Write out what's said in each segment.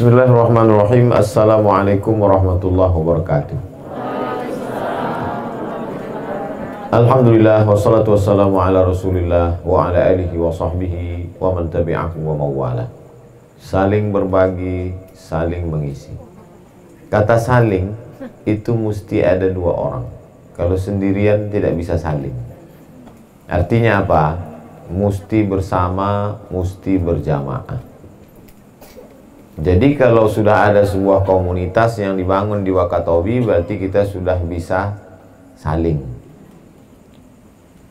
Bismillahirrahmanirrahim. Assalamualaikum warahmatullahi wabarakatuh. Alhamdulillah wassalatu wassalamu ala rasulillah wa ala alihi wa sahbihi wa man tabi'ahu wa mawala. Saling berbagi, saling mengisi. Kata saling itu mesti ada dua orang. Kalau sendirian tidak bisa saling. Artinya apa? Mesti bersama, mesti berjamaah. Jadi kalau sudah ada sebuah komunitas yang dibangun di Wakatobi, berarti kita sudah bisa saling.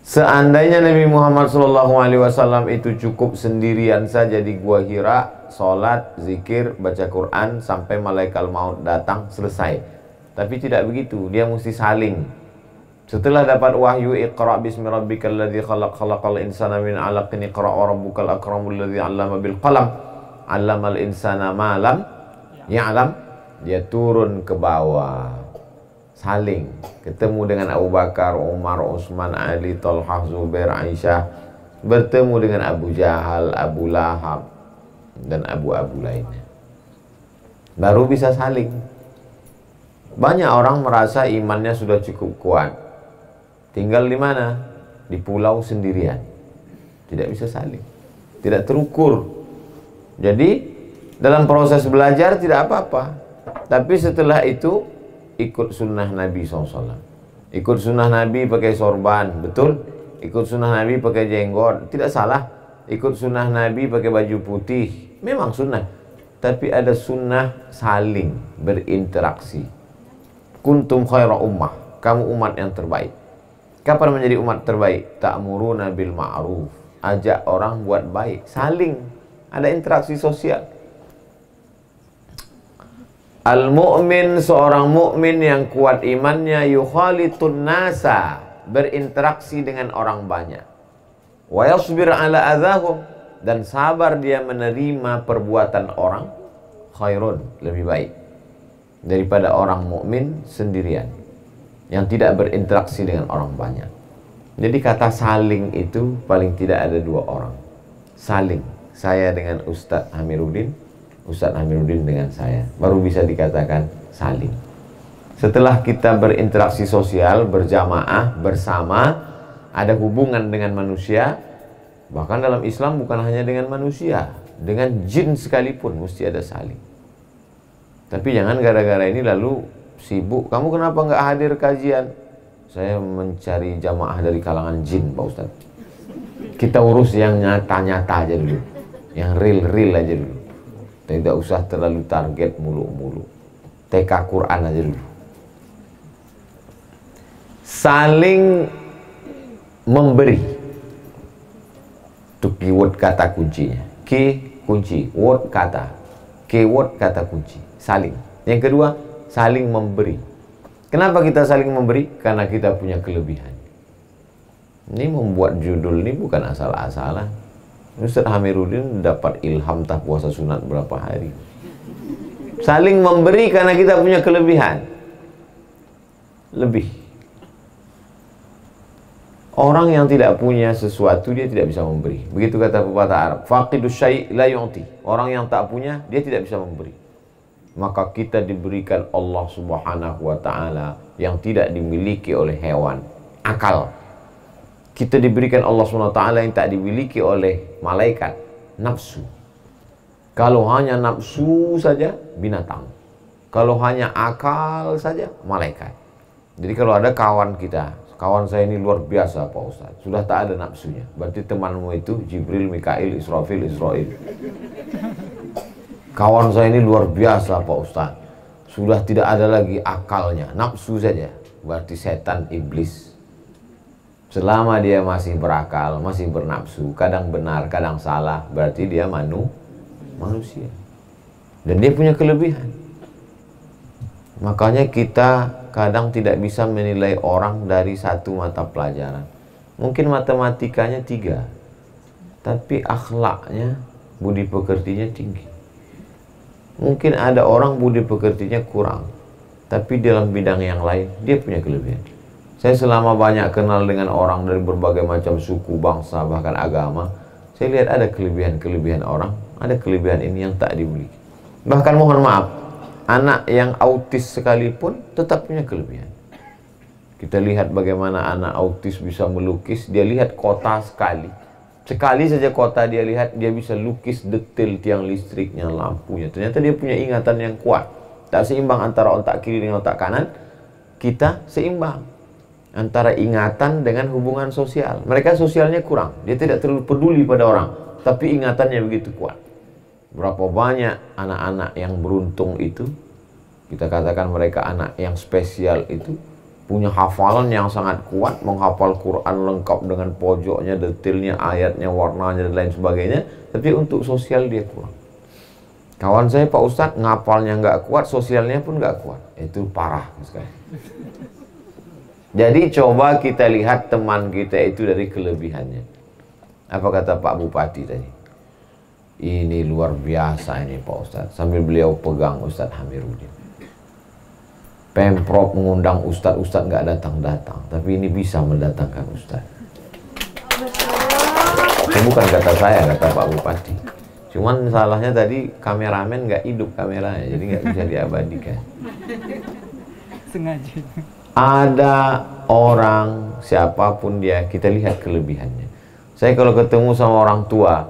Seandainya Nabi Muhammad SAW itu cukup sendirian saja di Gua Hira, sholat, zikir, baca Quran sampai malaikat maut datang, selesai. Tapi tidak begitu, dia mesti saling. Setelah dapat wahyu, Iqra bismi rabbikal ladzi khalaq, khalaqal insana min 'alaqin, Iqra wa rabbukal akramul ladzi 'allama bil qalam, 'allamal insana ma lam ya'lam. Dia turun ke bawah, saling ketemu dengan Abu Bakar, Umar, Utsman, Ali, Thalhah, Zubair, Aisyah, bertemu dengan Abu Jahal, Abu Lahab dan abu-abu lainnya. Baru bisa saling. Banyak orang merasa imannya sudah cukup kuat, tinggal di mana? Di pulau sendirian, tidak bisa saling, tidak terukur. Jadi dalam proses belajar tidak apa-apa, tapi setelah itu ikut sunnah Nabi SAW. Ikut sunnah Nabi pakai sorban, betul? Ikut sunnah Nabi pakai jenggot, tidak salah. Ikut sunnah Nabi pakai baju putih, memang sunnah. Tapi ada sunnah saling berinteraksi. Kuntum khaira ummah, kamu umat yang terbaik. Kapan menjadi umat terbaik? Ta'muruna bil ma'ruf, ajak orang buat baik, saling. Ada interaksi sosial. Al-mu'min, seorang mukmin yang kuat imannya, yukhalitun nasa, berinteraksi dengan orang banyak. Wa yasbir ala adzahum, dan sabar dia menerima perbuatan orang, khairun, lebih baik daripada orang mukmin sendirian yang tidak berinteraksi dengan orang banyak. Jadi kata saling itu paling tidak ada dua orang. Saling. Saya dengan Ustadz Amiruddin, Ustadz Amiruddin dengan saya, baru bisa dikatakan saling. Setelah kita berinteraksi sosial, berjamaah, bersama, ada hubungan dengan manusia. Bahkan dalam Islam bukan hanya dengan manusia, dengan jin sekalipun mesti ada saling. Tapi jangan gara-gara ini lalu sibuk. Kamu kenapa nggak hadir kajian? Saya mencari jamaah dari kalangan jin, Pak Ustadz. Kita urus yang nyata-nyata aja dulu, yang real-real aja dulu. Tidak usah terlalu target mulu-mulu. TK Quran aja dulu. Saling memberi. Itu keyword kata kuncinya. Key kunci, word kata. Keyword kata kunci. Saling. Yang kedua, saling memberi. Kenapa kita saling memberi? Karena kita punya kelebihan. Ini membuat judul ini bukan asal-asalan. Ustadz Amiruddin dapat ilham tak puasa sunat berapa hari. Saling memberi karena kita punya kelebihan. Lebih. Orang yang tidak punya sesuatu dia tidak bisa memberi. Begitu kata pepatah Arab, faqidus syai' la yu'ti. Orang yang tak punya dia tidak bisa memberi. Maka kita diberikan Allah Subhanahu wa ta'ala yang tidak dimiliki oleh hewan, akal. Kita diberikan Allah SWT yang tak dimiliki oleh malaikat, nafsu. Kalau hanya nafsu saja, binatang. Kalau hanya akal saja, malaikat. Jadi kalau ada kawan kita, kawan saya ini luar biasa Pak Ustaz, sudah tak ada nafsunya, berarti temanmu itu Jibril, Mikail, Israfil, Israel. Kawan saya ini luar biasa Pak Ustaz, sudah tidak ada lagi akalnya, nafsu saja, berarti setan, iblis. Selama dia masih berakal, masih bernafsu, kadang benar, kadang salah, berarti dia manusia. Dan dia punya kelebihan. Makanya kita kadang tidak bisa menilai orang dari satu mata pelajaran. Mungkin matematikanya 3, tapi akhlaknya, budi pekertinya tinggi. Mungkin ada orang budi pekertinya kurang, tapi dalam bidang yang lain, dia punya kelebihan. Saya selama banyak kenal dengan orang dari berbagai macam suku, bangsa, bahkan agama, saya lihat ada kelebihan-kelebihan orang, ada kelebihan ini yang tak dimiliki. Bahkan mohon maaf, anak yang autis sekalipun tetap punya kelebihan. Kita lihat bagaimana anak autis bisa melukis. Dia lihat kota sekali saja kota dia lihat, dia bisa lukis detail tiang listriknya, lampunya. Ternyata dia punya ingatan yang kuat. Tak seimbang antara otak kiri dengan otak kanan. Kita seimbang antara ingatan dengan hubungan sosial. Mereka sosialnya kurang, dia tidak terlalu peduli pada orang, tapi ingatannya begitu kuat. Berapa banyak anak-anak yang beruntung itu, kita katakan mereka anak yang spesial itu, punya hafalan yang sangat kuat, menghafal Quran lengkap dengan pojoknya, detailnya, ayatnya, warnanya, dan lain sebagainya, tapi untuk sosial dia kurang. Kawan saya Pak Ustadz, ngapalnya nggak kuat, sosialnya pun nggak kuat. Itu parah sekali. Jadi coba kita lihat teman kita itu dari kelebihannya. Apa kata Pak Bupati tadi? Ini luar biasa ini Pak Ustadz. Sambil beliau pegang Ustadz Hamiruddin. Pemprov mengundang Ustadz nggak datang-datang, tapi ini bisa mendatangkan Ustadz. Itu bukan kata saya, kata Pak Bupati. Cuman salahnya tadi kameramen nggak hidup kameranya, jadi nggak bisa diabadikan. Sengaja. Ada orang siapapun dia, kita lihat kelebihannya. Saya kalau ketemu sama orang tua,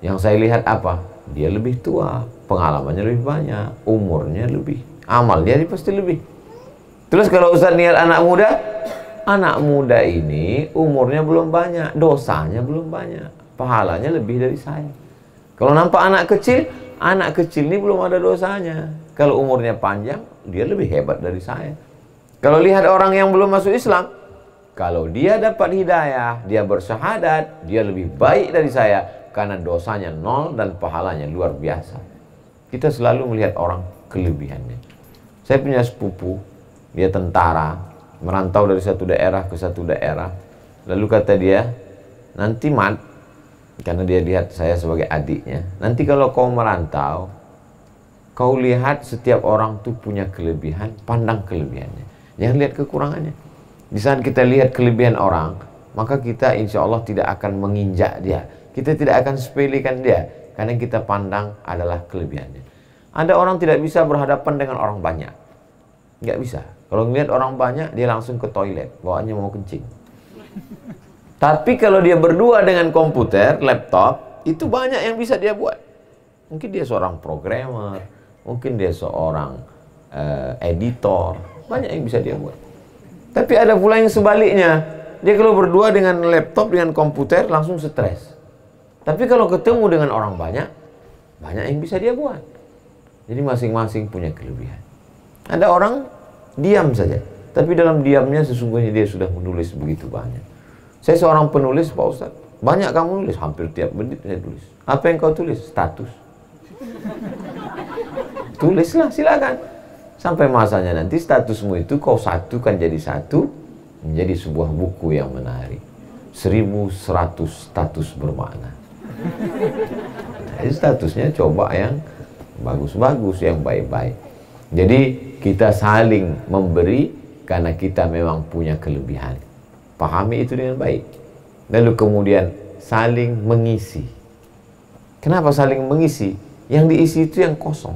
yang saya lihat apa? Dia lebih tua, pengalamannya lebih banyak, umurnya lebih, amal dia pasti lebih. Terus kalau Ustaz lihat anak muda ini umurnya belum banyak, dosanya belum banyak, pahalanya lebih dari saya. Kalau nampak anak kecil ini belum ada dosanya. Kalau umurnya panjang, dia lebih hebat dari saya. Kalau lihat orang yang belum masuk Islam, kalau dia dapat hidayah, dia bersyahadat, dia lebih baik dari saya karena dosanya nol dan pahalanya luar biasa. Kita selalu melihat orang kelebihannya. Saya punya sepupu, dia tentara, merantau dari satu daerah ke satu daerah. Lalu kata dia, nanti Mat, karena dia lihat saya sebagai adiknya, nanti kalau kau merantau, kau lihat setiap orang tuh punya kelebihan, pandang kelebihannya. Jangan lihat kekurangannya. Di saat kita lihat kelebihan orang, maka kita insya Allah tidak akan menginjak dia. Kita tidak akan sepelekan dia, karena yang kita pandang adalah kelebihannya. Ada orang tidak bisa berhadapan dengan orang banyak. Nggak bisa. Kalau melihat orang banyak, dia langsung ke toilet, bawaannya mau kencing. Tapi kalau dia berdua dengan komputer, laptop, itu banyak yang bisa dia buat. Mungkin dia seorang programmer, mungkin dia seorang editor, banyak yang bisa dia buat. Tapi ada pula yang sebaliknya, dia kalau berdua dengan laptop, dengan komputer, langsung stres. Tapi kalau ketemu dengan orang banyak yang bisa dia buat. Jadi masing-masing punya kelebihan. Ada orang diam saja, tapi dalam diamnya sesungguhnya dia sudah menulis begitu banyak. Saya seorang penulis Pak Ustadz, banyak kamu nulis, hampir tiap menit saya tulis. Apa yang kau tulis? Status. Tulislah, silakan. Sampai masanya nanti statusmu itu kau satukan jadi satu, menjadi sebuah buku yang menarik. 1100 status bermakna. Jadi statusnya coba yang bagus-bagus, yang baik-baik. Jadi kita saling memberi karena kita memang punya kelebihan. Pahami itu dengan baik. Lalu kemudian saling mengisi. Kenapa saling mengisi? Yang diisi itu yang kosong.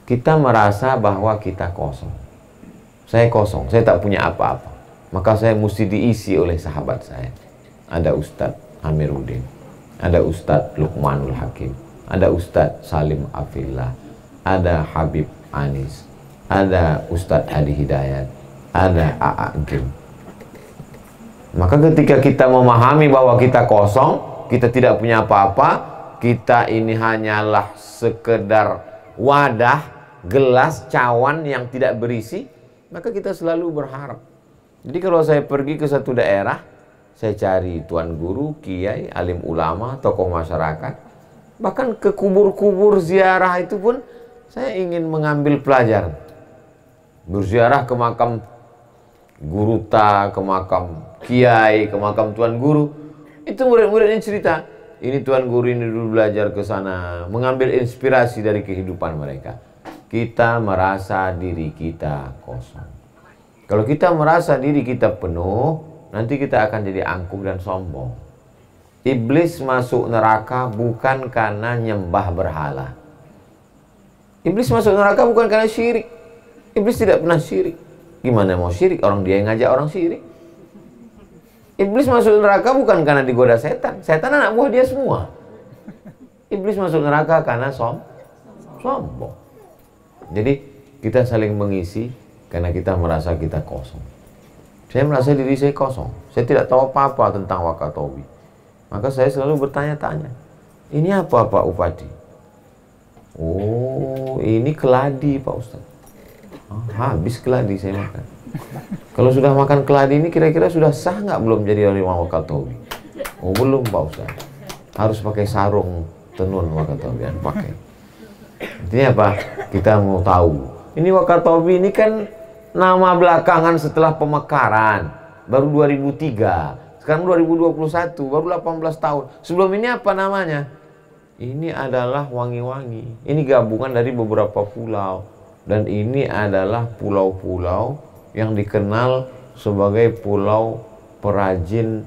Kita merasa bahwa kita kosong. Saya kosong, saya tak punya apa-apa. Maka saya mesti diisi oleh sahabat saya. Ada Ustadz Hamiruddin, ada Ustadz Luqmanul Hakim, ada Ustadz Salim Afillah, ada Habib Anis, ada Ustadz Adi Hidayat, ada A.A. Gim. Maka ketika kita memahami bahwa kita kosong, kita tidak punya apa-apa, kita ini hanyalah sekedar wadah, gelas, cawan yang tidak berisi, maka kita selalu berharap. Jadi kalau saya pergi ke satu daerah, saya cari tuan guru, kiai, alim ulama, tokoh masyarakat, bahkan ke kubur-kubur ziarah itu pun saya ingin mengambil pelajaran. Berziarah ke makam guruta, ke makam kiai, ke makam tuan guru, itu murid-muridnya cerita, ini tuan guru ini dulu belajar ke sana, mengambil inspirasi dari kehidupan mereka. Kita merasa diri kita kosong. Kalau kita merasa diri kita penuh, nanti kita akan jadi angkuh dan sombong. Iblis masuk neraka bukan karena nyembah berhala. Iblis masuk neraka bukan karena syirik. Iblis tidak pernah syirik. Gimana mau syirik? Orang dia yang ngajak orang syirik. Iblis masuk neraka bukan karena digoda setan. Setan anak buah dia semua. Iblis masuk neraka karena sombong. Jadi kita saling mengisi karena kita merasa kita kosong. Saya merasa diri saya kosong. Saya tidak tahu apa-apa tentang Wakatobi. Maka saya selalu bertanya-tanya. Ini apa Pak Upadi? Oh, ini keladi Pak Ustadz. Oh, habis keladi saya makan. Kalau sudah makan keladi ini kira-kira sudah sah nggak belum jadi Imam Wakatobi? Oh belum Pak Ustadz. Harus pakai sarung tenun Wakatobian pakai. Intinya apa? Kita mau tahu. Ini Wakatobi ini kan nama belakangan setelah pemekaran. Baru 2003. Sekarang 2021. Baru 18 tahun. Sebelum ini apa namanya? Ini adalah Wangi-Wangi. Ini gabungan dari beberapa pulau. Dan ini adalah pulau-pulau yang dikenal sebagai pulau perajin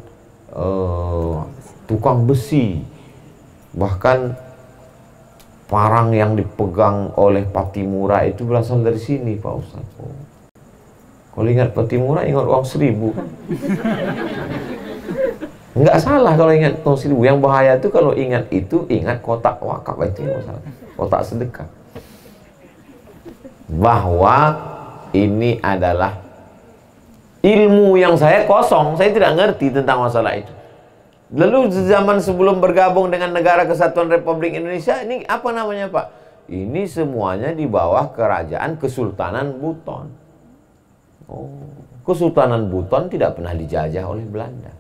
tukang besi. Bahkan parang yang dipegang oleh Patimura itu berasal dari sini Pak Ustadz. Kalau ingat Patimura ingat uang 1000 kan? Nggak salah kalau ingat uang 1000. Yang bahaya itu kalau ingat itu ingat kotak wakaf, itu yang masalah. Kotak sedekah. Bahwa ini adalah ilmu yang saya kosong, saya tidak ngerti tentang masalah itu. Lalu zaman sebelum bergabung dengan Negara Kesatuan Republik Indonesia, ini apa namanya Pak? Ini semuanya di bawah kerajaan Kesultanan Buton. Oh, Kesultanan Buton tidak pernah dijajah oleh Belanda.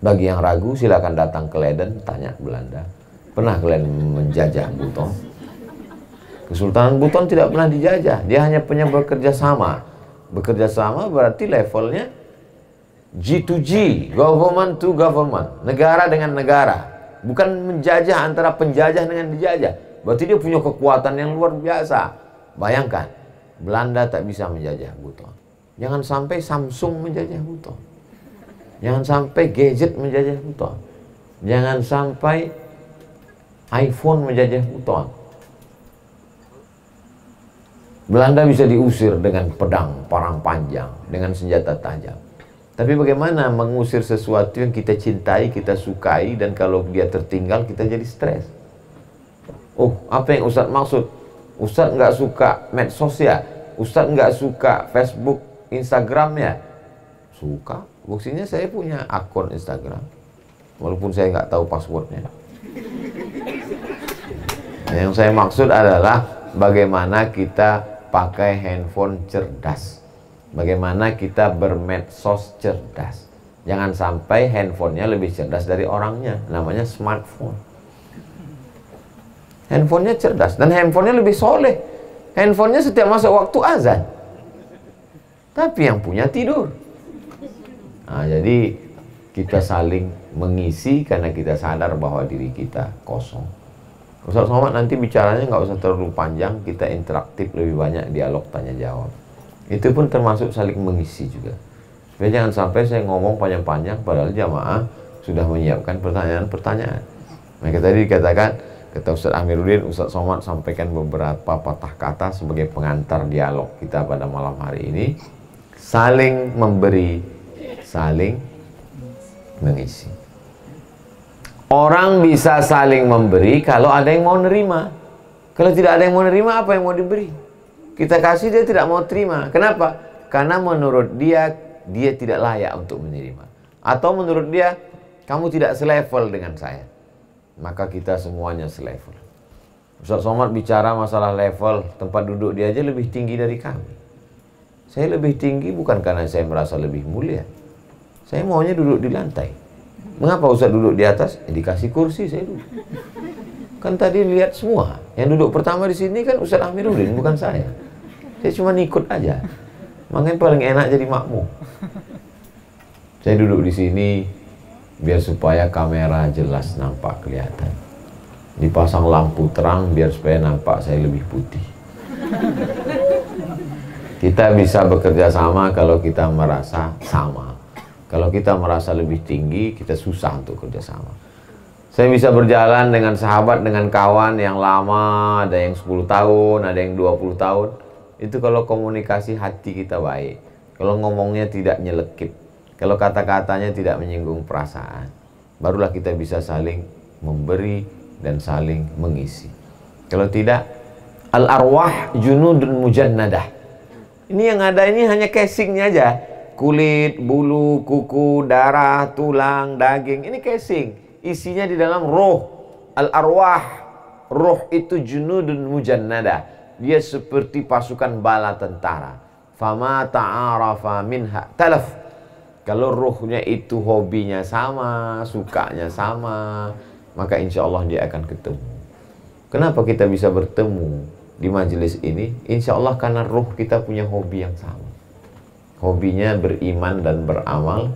Bagi yang ragu silakan datang ke Leiden, tanya Belanda. Pernah kalian menjajah Buton? Kesultanan Buton tidak pernah dijajah, dia hanya punya bekerja sama. Bekerja sama berarti levelnya G2G, government to government, negara dengan negara. Bukan menjajah antara penjajah dengan dijajah. Berarti dia punya kekuatan yang luar biasa. Bayangkan, Belanda tak bisa menjajah Buton. Jangan sampai Samsung menjajah Buton. Jangan sampai gadget menjajah Buton. Jangan sampai iPhone menjajah Buton. Belanda bisa diusir dengan pedang parang panjang, dengan senjata tajam. Tapi bagaimana mengusir sesuatu yang kita cintai, kita sukai, dan kalau dia tertinggal kita jadi stres. Oh, apa yang Ustadz maksud? Ustadz nggak suka medsos ya? Ustadz nggak suka Facebook, Instagram ya? Suka. Buktinya saya punya akun Instagram, walaupun saya nggak tahu passwordnya. Yang saya maksud adalah bagaimana kita pakai handphone cerdas. Bagaimana kita bermedsos cerdas. Jangan sampai handphonenya lebih cerdas dari orangnya. Namanya smartphone. Handphonenya cerdas. Dan handphonenya lebih soleh. Handphonenya setiap masuk waktu azan. Tapi yang punya tidur. Nah, jadi kita saling mengisi karena kita sadar bahwa diri kita kosong. Ustaz Somad nanti bicaranya nggak usah terlalu panjang, kita interaktif lebih banyak, dialog tanya jawab. Itu pun termasuk saling mengisi juga. Supaya jangan sampai saya ngomong panjang-panjang padahal jamaah sudah menyiapkan pertanyaan-pertanyaan. Maka tadi dikatakan, kata Ustaz Amiruddin, Ustaz Somad sampaikan beberapa patah kata sebagai pengantar dialog kita pada malam hari ini. Saling memberi, saling mengisi. Orang bisa saling memberi kalau ada yang mau nerima. Kalau tidak ada yang mau nerima, apa yang mau diberi? Kita kasih, dia tidak mau terima. Kenapa? Karena menurut dia, dia tidak layak untuk menerima. Atau menurut dia, kamu tidak selevel dengan saya. Maka kita semuanya selevel. Ustaz Somad bicara masalah level, tempat duduk dia aja lebih tinggi dari kami. Saya lebih tinggi bukan karena saya merasa lebih mulia. Saya maunya duduk di lantai. Mengapa Ustaz duduk di atas? Dikasih kursi saya duduk. Kan tadi lihat semua. Yang duduk pertama di sini kan Ustaz Amiruddin, bukan saya. Saya cuma ikut aja. Makanya paling enak jadi makmum. Saya duduk di sini biar supaya kamera jelas nampak kelihatan. Dipasang lampu terang biar supaya nampak saya lebih putih. Kita bisa bekerja sama kalau kita merasa sama. Kalau kita merasa lebih tinggi, kita susah untuk kerjasama. Saya bisa berjalan dengan sahabat, dengan kawan yang lama, ada yang 10 tahun, ada yang 20 tahun. Itu kalau komunikasi hati kita baik. Kalau ngomongnya tidak nyelekit. Kalau kata-katanya tidak menyinggung perasaan. Barulah kita bisa saling memberi dan saling mengisi. Kalau tidak, al-arwah junudun mujannadah. Ini yang ada ini hanya casingnya aja. Kulit, bulu, kuku, darah, tulang, daging. Ini casing. Isinya di dalam roh. Al-arwah. Roh itu junudun mujannada. Dia seperti pasukan bala tentara. Fama ta'arafa minha talaf. Kalau rohnya itu hobinya sama, sukanya sama, maka insya Allah dia akan ketemu. Kenapa kita bisa bertemu di majelis ini? Insya Allah karena roh kita punya hobi yang sama. Hobinya beriman dan beramal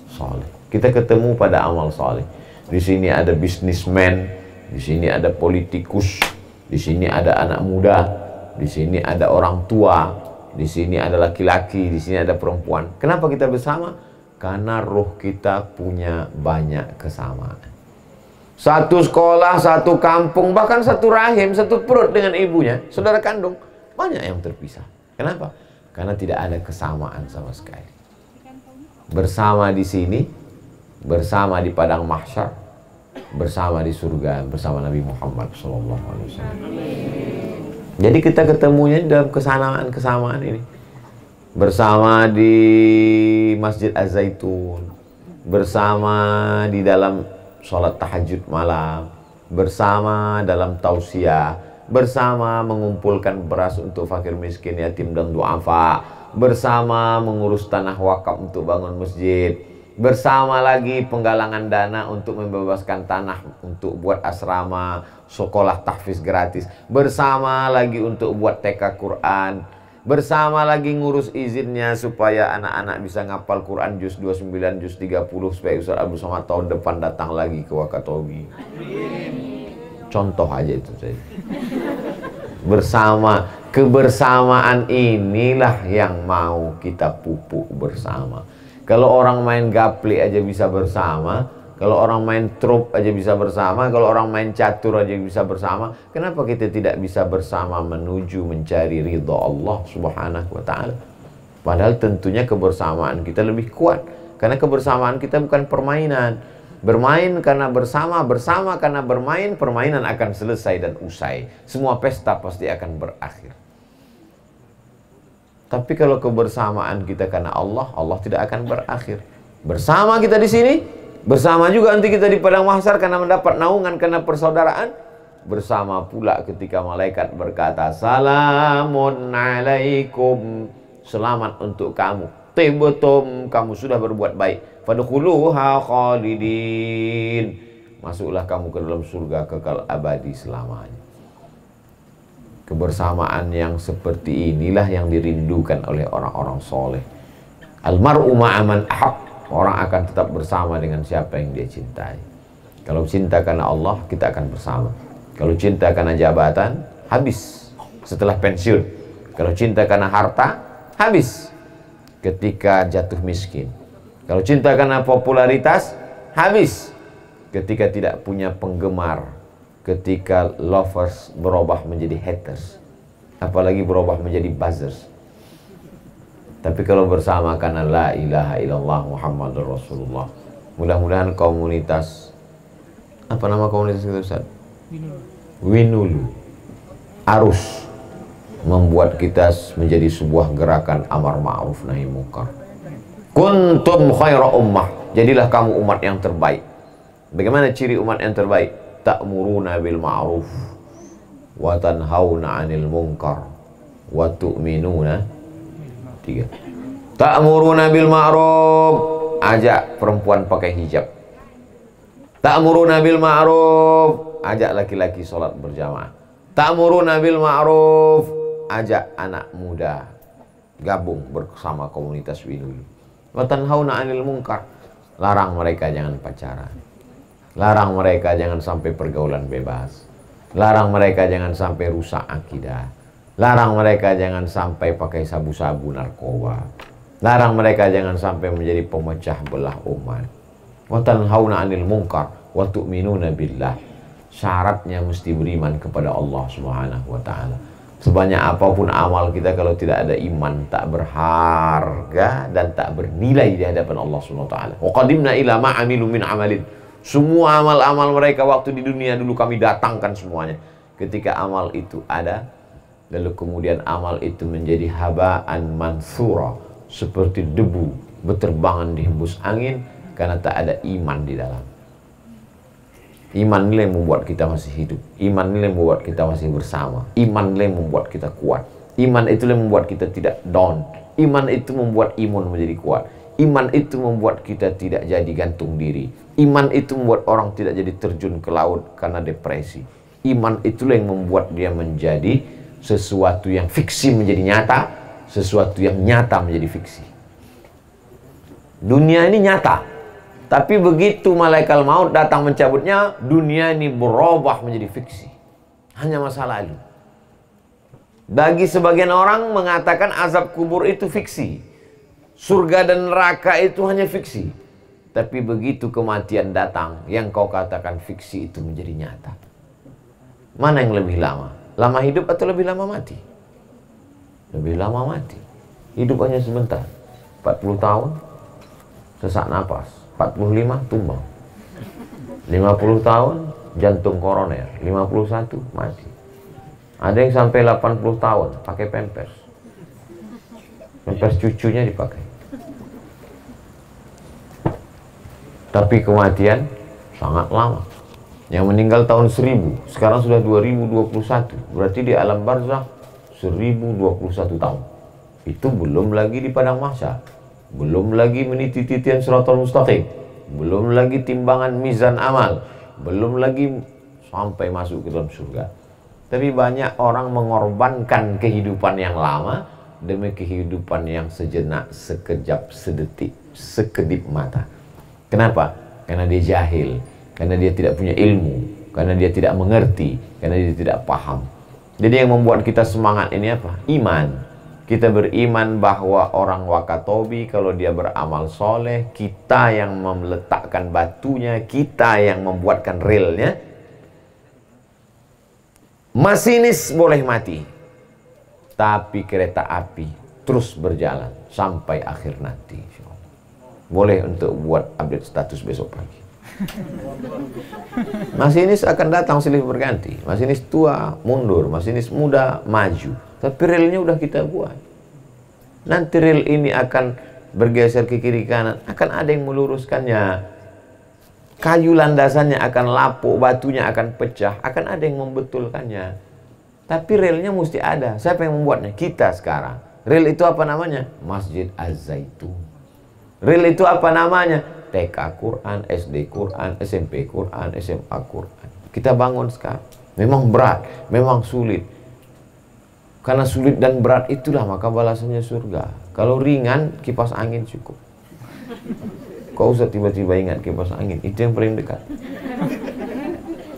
soleh. Kita ketemu pada amal soleh. Di sini ada bisnismen, di sini ada politikus, di sini ada anak muda, di sini ada orang tua, di sini ada laki-laki, di sini ada perempuan. Kenapa kita bersama? Karena roh kita punya banyak kesamaan. Satu sekolah, satu kampung, bahkan satu rahim, satu perut dengan ibunya, saudara kandung, banyak yang terpisah. Kenapa? Karena tidak ada kesamaan sama sekali. Bersama di sini, bersama di padang mahsyar, bersama di surga, bersama Nabi Muhammad SAW. Jadi kita ketemunya dalam kesamaan ini. Bersama di Masjid Az-Zaitun, bersama di dalam sholat tahajud malam, bersama dalam tausiah, bersama mengumpulkan beras untuk fakir miskin, yatim dan duafa, bersama mengurus tanah wakaf untuk bangun masjid, bersama lagi penggalangan dana untuk membebaskan tanah untuk buat asrama, sekolah tahfiz gratis, bersama lagi untuk buat TK Quran, bersama lagi ngurus izinnya supaya anak-anak bisa ngapal Quran juz 29, juz 30 supaya Ustaz Abdul Somad tahun depan datang lagi ke Wakatobi. Contoh aja itu saja. Bersama, kebersamaan inilah yang mau kita pupuk bersama. Kalau orang main gaple aja bisa bersama, kalau orang main trup aja bisa bersama, kalau orang main catur aja bisa bersama, kenapa kita tidak bisa bersama menuju mencari ridha Allah Subhanahu wa ta'ala? Padahal tentunya kebersamaan kita lebih kuat, karena kebersamaan kita bukan permainan. Bermain karena bersama, bersama karena bermain, permainan akan selesai dan usai. Semua pesta pasti akan berakhir. Tapi kalau kebersamaan kita karena Allah, Allah tidak akan berakhir. Bersama kita di sini, bersama juga nanti kita di padang mahsyar karena mendapat naungan karena persaudaraan. Bersama pula ketika malaikat berkata, salamun alaikum, selamat untuk kamu. Tibtum, kamu sudah berbuat baik. Fadkhuluha khalidin, masuklah kamu ke dalam surga kekal abadi selamanya. Kebersamaan yang seperti inilah yang dirindukan oleh orang-orang soleh. Almar'u ma'aman ahab, orang akan tetap bersama dengan siapa yang dia cintai. Kalau cinta karena Allah, kita akan bersama. Kalau cinta karena jabatan, habis setelah pensiun. Kalau cinta karena harta, habis ketika jatuh miskin. Kalau cinta karena popularitas, habis ketika tidak punya penggemar. Ketika lovers berubah menjadi haters, apalagi berubah menjadi buzzers. Tapi kalau bersama karena la ilaha illallah Muhammadur Rasulullah, mudah-mudahan komunitas, apa nama komunitas itu Ustaz? Winulu arus membuat kita menjadi sebuah gerakan amar ma'ruf nahi munkar. Kuntum khaira ummah, jadilah kamu umat yang terbaik. Bagaimana ciri umat yang terbaik? Ta'muruna bil ma'ruf wa tanhauna 'anil munkar wa tu'minuna. 3. Ta'muruna bil ma'ruf, ajak perempuan pakai hijab. Ta'muruna bil ma'ruf, ajak laki-laki sholat berjamaah. Ta'muruna bil ma'ruf, ajak anak muda gabung bersama komunitas Winulu. Wa tanhauna 'anil munkar, larang mereka jangan pacaran. Larang mereka jangan sampai pergaulan bebas. Larang mereka jangan sampai rusak akidah. Larang mereka jangan sampai pakai sabu-sabu narkoba. Larang mereka jangan sampai menjadi pemecah belah umat. Wa tanhauna 'anil munkar, wa tu'minuna billah. Syaratnya mesti beriman kepada Allah Subhanahu wa ta'ala. Sebanyak apapun amal kita, kalau tidak ada iman, tak berharga dan tak bernilai di hadapan Allah Subhanahu wa ta'ala. Wa qadimna ila ma amilu min amalin. Semua amal-amal mereka waktu di dunia dulu kami datangkan semuanya. Ketika amal itu ada, lalu kemudian amal itu menjadi haba'an mansura, seperti debu berterbangan dihembus angin, karena tak ada iman di dalam. Iman nilai membuat kita masih hidup. Iman nilai membuat kita masih bersama. Iman nilai membuat kita kuat. Iman itu yang membuat kita tidak down. Iman itu membuat imun menjadi kuat. Iman itu membuat kita tidak jadi gantung diri. Iman itu membuat orang tidak jadi terjun ke laut karena depresi. Iman itulah yang membuat dia menjadi sesuatu yang fiksi menjadi nyata, sesuatu yang nyata menjadi fiksi. Dunia ini nyata, tapi begitu malaikat maut datang mencabutnya, dunia ini berubah menjadi fiksi. Hanya masa lalu. Bagi sebagian orang mengatakan azab kubur itu fiksi, surga dan neraka itu hanya fiksi. Tapi begitu kematian datang, yang kau katakan fiksi itu menjadi nyata. Mana yang lebih lama? Lama hidup atau lebih lama mati? Lebih lama mati. Hidup hanya sebentar. 40 tahun, sesak napas. 45 tumbang. 50 tahun jantung koroner. 51 mati. Ada yang sampai 80 tahun pakai pampers. Pampers cucunya dipakai. Tapi kematian sangat lama. Yang meninggal tahun 1000, sekarang sudah 2021. Berarti di alam barzakh 1021 tahun. Itu belum lagi di padang mahsyar. Belum lagi meniti titian siratal mustaqim, belum lagi timbangan mizan amal, belum lagi sampai masuk ke dalam surga. Tapi banyak orang mengorbankan kehidupan yang lama demi kehidupan yang sejenak, sekejap, sedetik, sekedip mata. Kenapa? Karena dia jahil, karena dia tidak punya ilmu, karena dia tidak mengerti, karena dia tidak paham. Jadi yang membuat kita semangat ini apa? Iman. Kita beriman bahwa orang Wakatobi kalau dia beramal soleh, kita yang meletakkan batunya, kita yang membuatkan relnya. Masinis boleh mati, tapi kereta api terus berjalan sampai akhir nanti. Boleh untuk buat update status besok pagi. Masinis akan datang silih berganti. Masinis tua mundur, masinis muda maju. Tapi relnya udah kita buat. Nanti rel ini akan bergeser ke kiri kanan, akan ada yang meluruskannya. Kayu landasannya akan lapuk, batunya akan pecah, akan ada yang membetulkannya. Tapi relnya mesti ada. Siapa yang membuatnya? Kita sekarang. Rel itu apa namanya? Masjid Az-Zaitun. Rel itu apa namanya? TK Quran, SD Quran, SMP Quran, SMA Quran. Kita bangun sekarang. Memang berat, memang sulit. Karena sulit dan berat itulah maka balasannya surga. Kalau ringan, kipas angin cukup. Kau usah tiba-tiba ingat kipas angin, itu yang paling dekat.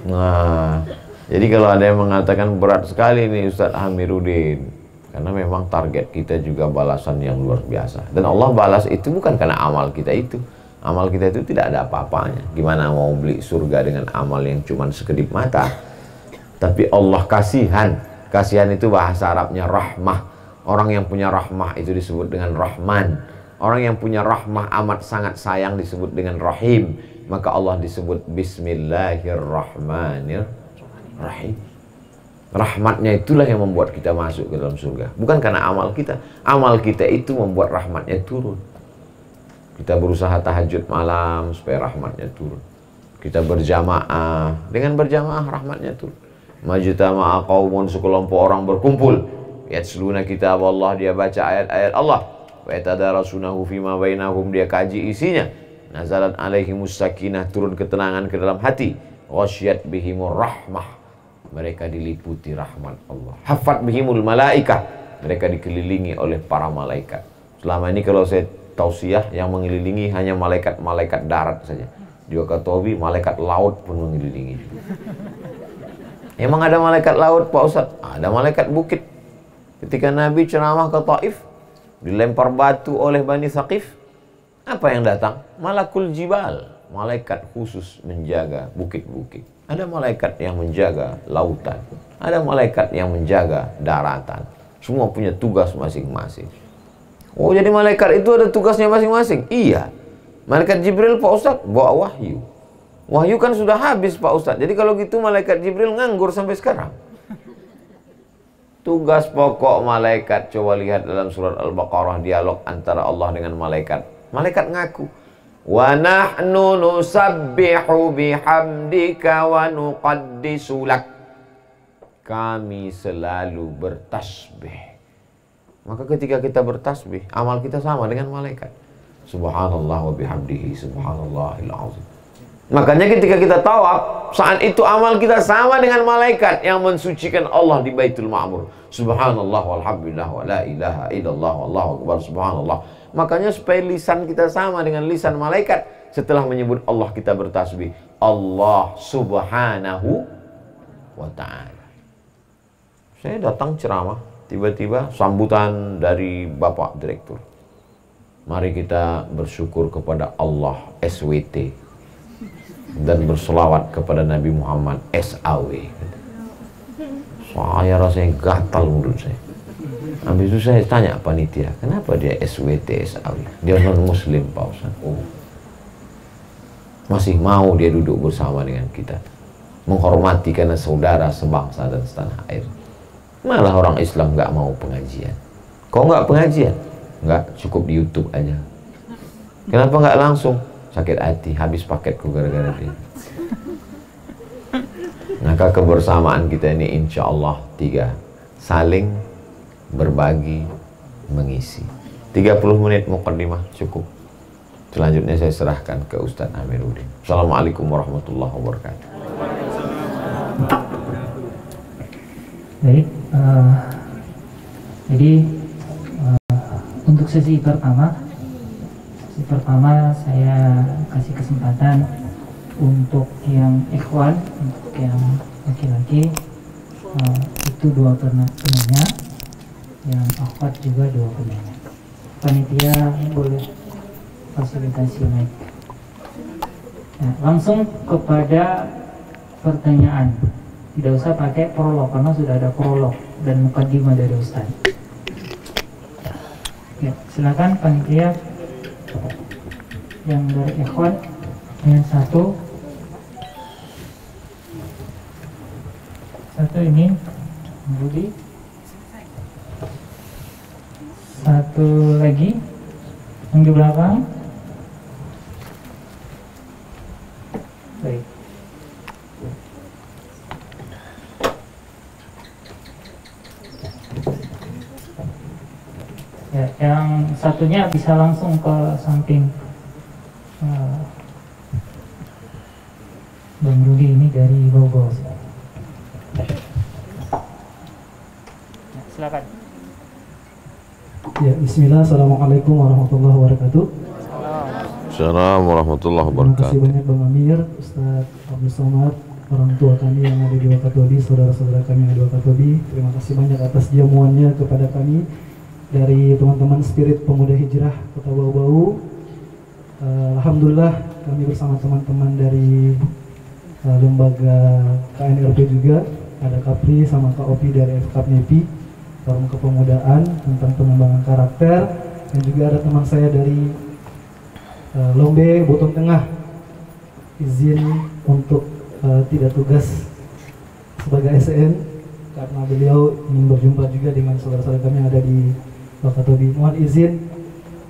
Nah, jadi kalau ada yang mengatakan berat sekali nih Ustadz Amiruddin, karena memang target kita juga balasan yang luar biasa. Dan Allah balas itu bukan karena amal kita itu. Amal kita itu tidak ada apa-apanya. Gimana mau beli surga dengan amal yang cuma sekedip mata? Tapi Allah kasihan. Kasihan itu bahasa Arabnya rahmah. Orang yang punya rahmah itu disebut dengan Rahman. Orang yang punya rahmah amat sangat sayang disebut dengan Rahim. Maka Allah disebut Bismillahirrahmanirrahim. Rahmatnya itulah yang membuat kita masuk ke dalam surga. Bukan karena amal kita. Amal kita itu membuat rahmatnya turun. Kita berusaha tahajud malam supaya rahmatnya turun. Kita berjamaah. Dengan berjamaah rahmatnya turun. Majtama'a qaumun, sekelompok orang berkumpul, yatluna kitab Allah, dia baca ayat-ayat Allah, wa yatadarasunahu fima bainahum, dia kaji isinya. Nazalat alaihimus sakinah, turun ketenangan ke dalam hati. Ghasyiyat bihimur rahmah, mereka diliputi rahmat Allah. Hafat bihimul malaikah, mereka dikelilingi oleh para malaikat. Selama ini kalau saya tausiah, yang mengelilingi hanya malaikat-malaikat darat saja. Di Wakatobi malaikat laut pun mengelilingi. Emang ada malaikat laut Pak Ustadz? Ada malaikat bukit. Ketika Nabi ceramah ke Taif, dilempar batu oleh Bani Thaqif, apa yang datang? Malakul Jibal. malaikat khusus menjaga bukit-bukit. Ada malaikat yang menjaga lautan. Ada malaikat yang menjaga daratan. Semua punya tugas masing-masing. Oh, jadi malaikat itu ada tugasnya masing-masing? Iya. Malaikat Jibril, Pak Ustadz, bawa wahyu. Wahyu kan sudah habis, Pak Ustadz. Jadi kalau gitu malaikat Jibril nganggur sampai sekarang. Tugas pokok malaikat, coba lihat dalam surat Al-Baqarah, dialog antara Allah dengan malaikat. Malaikat ngaku, wa nahnu nusabbihu bihamdika wa nuqaddisu lak. Kami selalu bertasbih. Maka ketika kita bertasbih, amal kita sama dengan malaikat. Subhanallah wa bihamdihi, subhanallahil azim. Makanya ketika kita tawaf, saat itu amal kita sama dengan malaikat yang mensucikan Allah di Baitul Ma'mur. Subhanallah walhamdulillah wa la ilaha illallah wallahu akbar subhanallah. Makanya supaya lisan kita sama dengan lisan malaikat, setelah menyebut Allah kita bertasbih, Allah subhanahu wa ta'ala. Saya datang ceramah, tiba-tiba sambutan dari Bapak Direktur. Mari kita bersyukur kepada Allah SWT dan berselawat kepada Nabi Muhammad SAW. Saya rasanya gatal mulut saya. Habis itu saya tanya panitia, kenapa dia SWT SAW? Dia non muslim, Pak Ustaz. Oh, masih mau dia duduk bersama dengan kita, menghormati karena saudara sebangsa dan setanah air. Malah orang Islam nggak mau pengajian. Kok nggak pengajian? Nggak, cukup di YouTube aja. Kenapa nggak langsung? Sakit hati, habis paketku gara-gara dia. Maka kebersamaan kita ini insya Allah 3. Saling berbagi, mengisi. 30 menit muqaddimah cukup. Selanjutnya saya serahkan ke Ustadz Amiruddin. Assalamualaikum warahmatullahi wabarakatuh. Baik, jadi untuk sesi pertama saya kasih kesempatan untuk yang ikhwan, untuk yang laki-laki itu 2 penanya, yang akhwat juga 2 penanya. Panitia boleh fasilitasi mic. Nah, langsung kepada pertanyaan. Tidak usah pakai prolog karena sudah ada prolog dan mukadimah dari Ustaz. Ya, silakan panitia yang dari ikhwan yang satu ini Budi, satu lagi yang di belakang. Baik. Ya, yang satunya bisa langsung ke samping Bang Rudi ini dari Bogor. Ya, silakan. Ya, bismillah, assalamualaikum warahmatullahi wabarakatuh. Assalamualaikum warahmatullahi Terima wabarakatuh. kasih banyak Bang Amir, Ustadz Abdul Somad, orang tua kami yang ada di Wakatobi, saudara-saudara kami yang ada di Wakatobi. Terima kasih banyak atas jamuannya kepada kami dari teman-teman Spirit Pemuda Hijrah Kota Bau-Bau. Alhamdulillah kami bersama teman-teman dari lembaga KNRP juga, ada Kapri sama Kak Opi dari FKPNEPI, Forum Kepemudaan tentang pengembangan karakter, dan juga ada teman saya dari Lombe Botong Tengah, izin untuk tidak tugas sebagai SN karena beliau ingin berjumpa juga dengan saudara-saudara kami yang ada di Wakatobi. Mohon izin.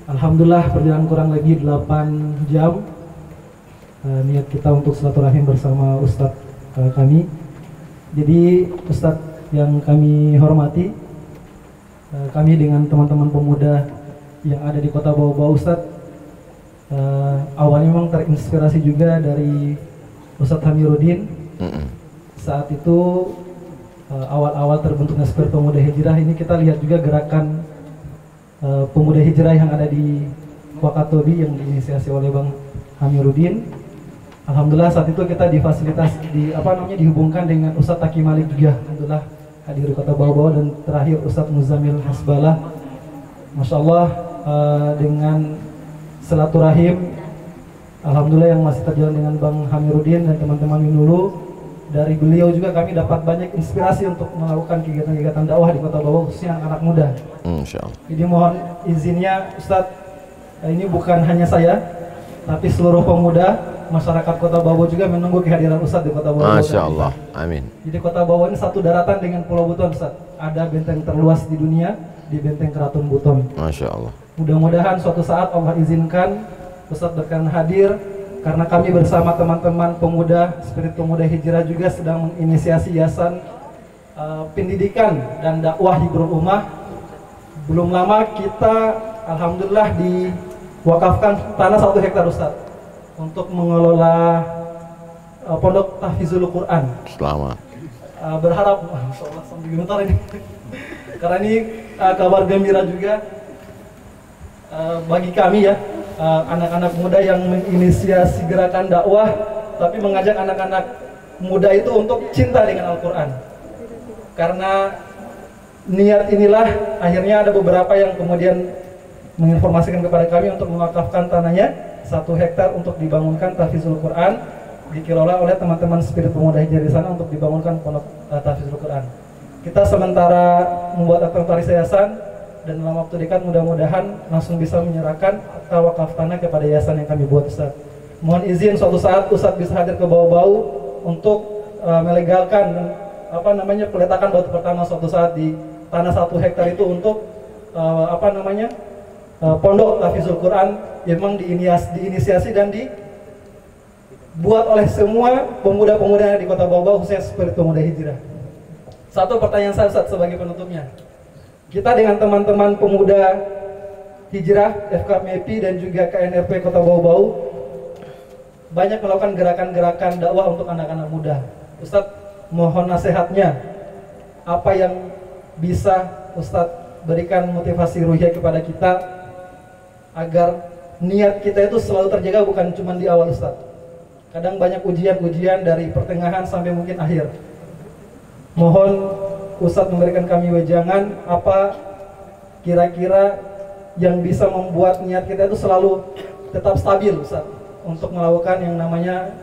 Alhamdulillah perjalanan kurang lagi 8 jam. Niat kita untuk silaturahim bersama Ustadz kami. Jadi Ustadz yang kami hormati, kami dengan teman-teman pemuda yang ada di Kota Bau-Bau, Ustadz awalnya memang terinspirasi juga dari Ustadz Amiruddin. Saat itu awal-awal terbentuknya Spirit Pemuda Hijrah ini, kita lihat juga gerakan pemuda hijrah yang ada di Wakatobi yang diinisiasi oleh Bang Amiruddin. Alhamdulillah saat itu kita dihubungkan dengan Ustadz Taki Malik juga. Alhamdulillah hadir di Kota Bau-Bau, dan terakhir Ustadz Muzamil Hasbalah. Masya Allah, dengan silaturahim Alhamdulillah yang masih terjalan dengan Bang Hamiruddin dan teman-teman dulu. Dari beliau juga kami dapat banyak inspirasi untuk melakukan kegiatan-kegiatan dakwah di Kota Bau, khususnya anak muda. Insya Allah. Jadi mohon izinnya Ustadz, ini bukan hanya saya, tapi seluruh pemuda masyarakat Kota Bau juga menunggu kehadiran Ustadz di Kota Bau. Masya Allah, amin. Jadi Kota Bau ini satu daratan dengan Pulau Buton, Ustadz. Ada benteng terluas di dunia, di benteng Keraton Buton. Masya Allah. Mudah-mudahan suatu saat Allah izinkan Ustadz berkenan hadir, karena kami bersama teman-teman pemuda, Spirit Pemuda Hijrah juga sedang menginisiasi yayasan pendidikan dan dakwah Hibrul Ummah. Belum lama kita alhamdulillah diwakafkan tanah 1 hektar Ustadz untuk mengelola pondok tahfizul Quran. Selamat. Berharap insyaallah sambil gemetar ini. Karena ini kabar gembira juga bagi kami ya, anak-anak muda yang menginisiasi gerakan dakwah, tapi mengajak anak-anak muda itu untuk cinta dengan Al-Quran. Karena niat inilah akhirnya ada beberapa yang kemudian menginformasikan kepada kami untuk mewakafkan tanahnya 1 hektar untuk dibangunkan tahfizul Quran, dikelola oleh teman-teman Spirit Pemuda Hijrah di sana untuk dibangunkan pondok tahfizul Quran. Kita sementara membuat akta yayasan, dan dalam waktu dekat mudah-mudahan langsung bisa menyerahkan akta wakaf tanah kepada yayasan yang kami buat, Ustaz. Mohon izin suatu saat Ustaz bisa hadir ke Bau-Bau untuk melegalkan peletakan batu pertama suatu saat di tanah 1 hektar itu untuk pondok tahfizul Quran yang memang diinisiasi dan dibuat oleh semua pemuda-pemuda di Kota Bau-Bau, khususnya Spirit Pemuda Hijrah. Satu pertanyaan saya, Ustaz, sebagai penutupnya. Kita dengan teman-teman pemuda Hijrah, FKMPI dan juga KNRP Kota Bau-Bau banyak melakukan gerakan-gerakan dakwah untuk anak-anak muda. Ustadz, mohon nasihatnya, apa yang bisa Ustadz berikan motivasi ruhiyah kepada kita agar niat kita itu selalu terjaga, bukan cuma di awal, Ustadz. Kadang banyak ujian-ujian dari pertengahan sampai mungkin akhir. Mohon Ustadz memberikan kami wejangan apa kira-kira yang bisa membuat niat kita itu selalu tetap stabil, Ustadz, untuk melakukan yang namanya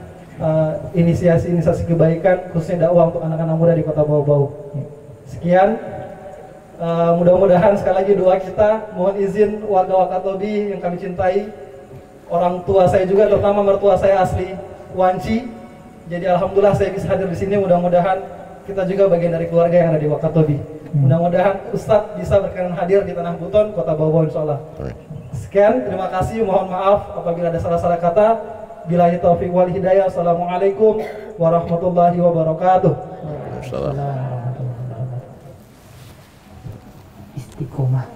inisiasi kebaikan, khususnya dakwah untuk anak-anak muda di Kota Bau-Bau. Sekian, mudah-mudahan sekali lagi doa kita. Mohon izin warga Wakatobi yang kami cintai, orang tua saya juga, terutama mertua saya asli Wanci. Jadi alhamdulillah saya bisa hadir di sini. Mudah-mudahan kita juga bagian dari keluarga yang ada di Wakatobi. Mudah-mudahan Ustadz bisa berkenan hadir di Tanah Buton, Kota Bau-Bau, insyaallah. Sekian, terima kasih. Mohon maaf apabila ada salah-salah kata. Billahi taufiq wal hidayah. Assalamualaikum warahmatullahi wabarakatuh. Istiqomah.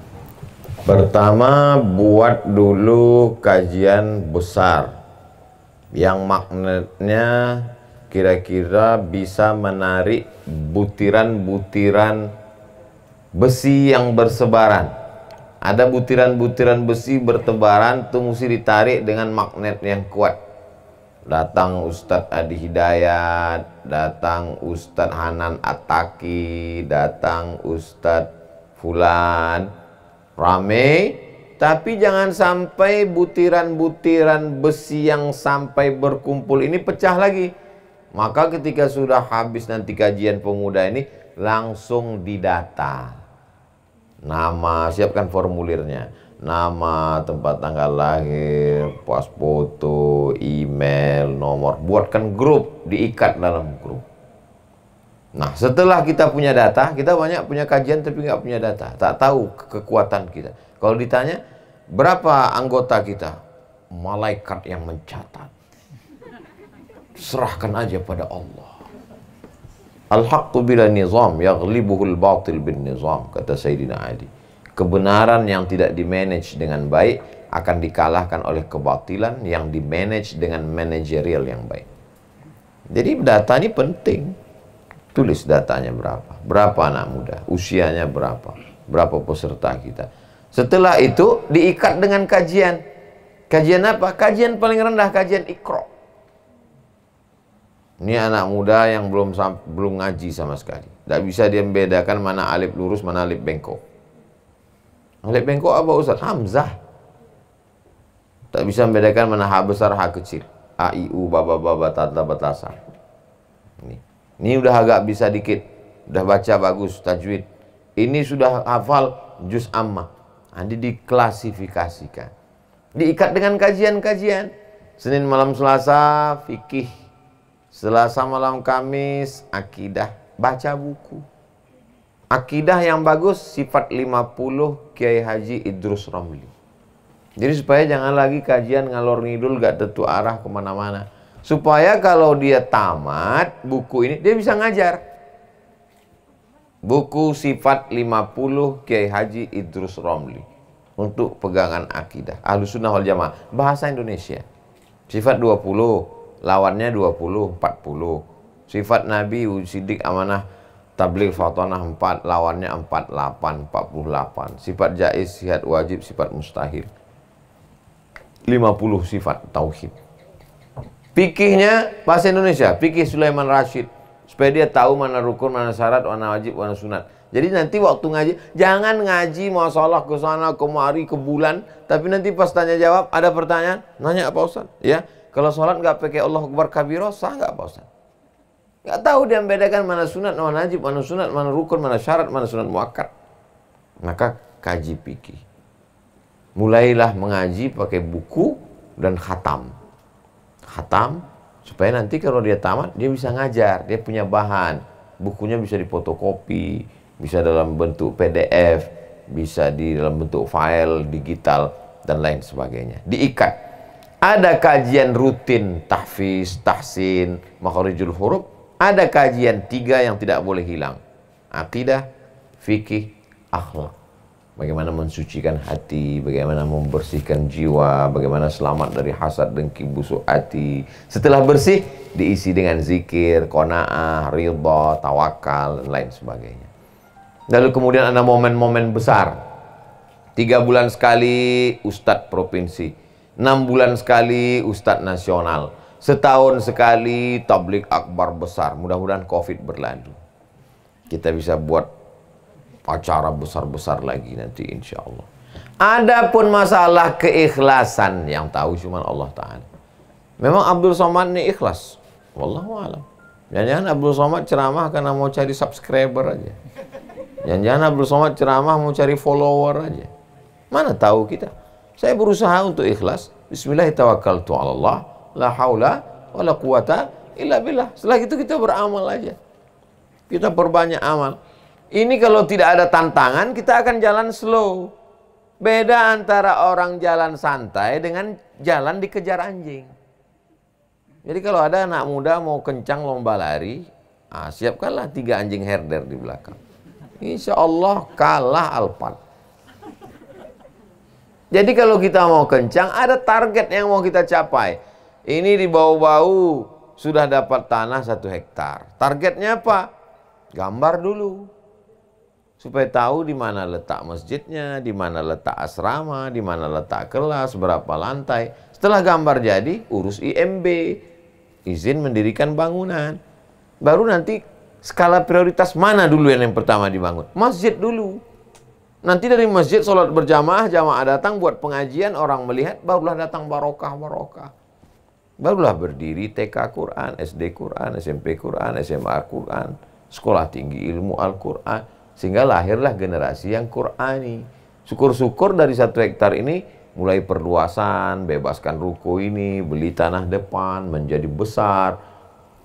Pertama, buat dulu kajian besar yang magnetnya kira-kira bisa menarik butiran-butiran besi yang bersebaran. Ada butiran-butiran besi bertebaran, itu mesti ditarik dengan magnet yang kuat. Datang Ustadz Adi Hidayat, datang Ustadz Hanan Ataki, datang Ustadz Fulan, rame. Tapi jangan sampai butiran-butiran besi yang sampai berkumpul ini pecah lagi. Maka ketika sudah habis nanti kajian pemuda ini, langsung didata. Nama, siapkan formulirnya. Nama, tempat tanggal lahir, pas foto, email, nomor. Buatkan grup, diikat dalam grup. Nah, setelah kita punya data, kita banyak punya kajian tapi nggak punya data. Tak tahu kekuatan kita. Kalau ditanya, berapa anggota kita? Malaikat yang mencatat. Serahkan aja pada Allah. Al-haqqu bila nizam yaghlibuhul batil bin nizam, kata Sayyidina Ali. Kebenaran yang tidak dimanage dengan baik akan dikalahkan oleh kebatilan yang dimanage dengan manajerial yang baik. Jadi data ini penting. Tulis datanya berapa anak muda, usianya berapa peserta kita. Setelah itu diikat dengan kajian. Kajian apa? Kajian paling rendah, kajian Iqra. Ini anak muda yang belum ngaji sama sekali. Tidak bisa dia membedakan mana alif lurus, mana alif bengkok. Alif bengkok apa Ustaz? Hamzah. Tak bisa membedakan mana hak besar, hak kecil. A, I, U, baba, baba, tata, batasa. Ini udah agak bisa dikit. Udah baca bagus, tajwid. Ini sudah hafal juz ammah. Nanti diklasifikasikan. Diikat dengan kajian-kajian. Senin malam Selasa, fikih. Selasa malam Kamis, akidah. Baca buku. Akidah yang bagus, sifat 50 Kiai Haji Idrus Ramli. Jadi supaya jangan lagi kajian ngalor ngidul gak tentu arah kemana-mana. Supaya kalau dia tamat buku ini, dia bisa ngajar. Buku sifat 50 Kiai Haji Idrus Ramli. Untuk pegangan akidah. Ahlussunnah wal jamaah. Bahasa Indonesia. Sifat 20, lawannya 20, 40. Sifat Nabi, Siddiq, amanah, tabligh, fatonah 4, lawannya 48, 48. Sifat jaiz, sifat wajib, sifat mustahil. 50 sifat tauhid. Fikihnya bahasa Indonesia, fikih Sulaiman Rashid. Supaya dia tahu mana rukun, mana syarat, mana wajib, mana sunat. Jadi nanti waktu ngaji, jangan ngaji masalah ke sana kemari ke bulan, tapi nanti pas tanya jawab ada pertanyaan, nanya apa Ustaz? Ya, kalau sholat nggak pakai Allahu Akbar kabiro, sah nggak apa Ustaz? Nggak tahu dia membedakan mana sunat, mana wajib, mana sunat, mana rukun, mana syarat, mana sunat muakkad. Maka kaji fikih. Mulailah mengaji pakai buku dan khatam. Khatam supaya nanti kalau dia tamat dia bisa ngajar, dia punya bahan. Bukunya bisa difotokopi, bisa dalam bentuk PDF, bisa di dalam bentuk file digital dan lain sebagainya. Diikat. Ada kajian rutin tahfiz, tahsin, makharijul huruf. Ada kajian 3 yang tidak boleh hilang. Akidah, fikih, akhlak. Bagaimana mensucikan hati, bagaimana membersihkan jiwa, bagaimana selamat dari hasad, dengki, busuk hati. Setelah bersih, diisi dengan zikir, qanaah, ridha, tawakal, dan lain sebagainya. Lalu kemudian ada momen-momen besar. 3 bulan sekali Ustadz Provinsi, 6 bulan sekali Ustadz Nasional, setahun sekali tabligh akbar besar. Mudah-mudahan Covid berlalu. Kita bisa buat acara besar-besar lagi nanti insya Allah. Adapun masalah keikhlasan yang tahu cuma Allah Ta'ala. Memang Abdul Somad ini ikhlas. Wallahu a'lam. Jangan-jangan Abdul Somad ceramah karena mau cari subscriber aja. Jangan-jangan Abdul Somad ceramah mau cari follower aja. Mana tahu kita. Saya berusaha untuk ikhlas. Bismillahirrahmanirrahim. La haula wa la quwata illa billah. Setelah itu kita beramal aja. Kita perbanyak amal. Ini kalau tidak ada tantangan, kita akan jalan slow. Beda antara orang jalan santai dengan jalan dikejar anjing. Jadi kalau ada anak muda mau kencang lomba lari, siapkanlah 3 anjing herder di belakang. Insya Allah kalah Alphard. Jadi kalau kita mau kencang, ada target yang mau kita capai. Ini di bau-bau sudah dapat tanah 1 hektar. Targetnya apa? Gambar dulu. Supaya tahu di mana letak masjidnya, di mana letak asrama, di mana letak kelas, berapa lantai. Setelah gambar jadi, urus IMB, izin mendirikan bangunan. Baru nanti skala prioritas mana dulu yang pertama dibangun? Masjid dulu. Nanti dari masjid sholat berjamaah, jamaah datang buat pengajian, orang melihat, barulah datang barokah-barokah. Barulah berdiri TK Quran, SD Quran, SMP Quran, SMA Quran, sekolah tinggi ilmu Al-Quran. Sehingga lahirlah generasi yang Qurani. Syukur-syukur dari 1 hektar ini mulai perluasan, bebaskan ruko ini, beli tanah depan, menjadi besar.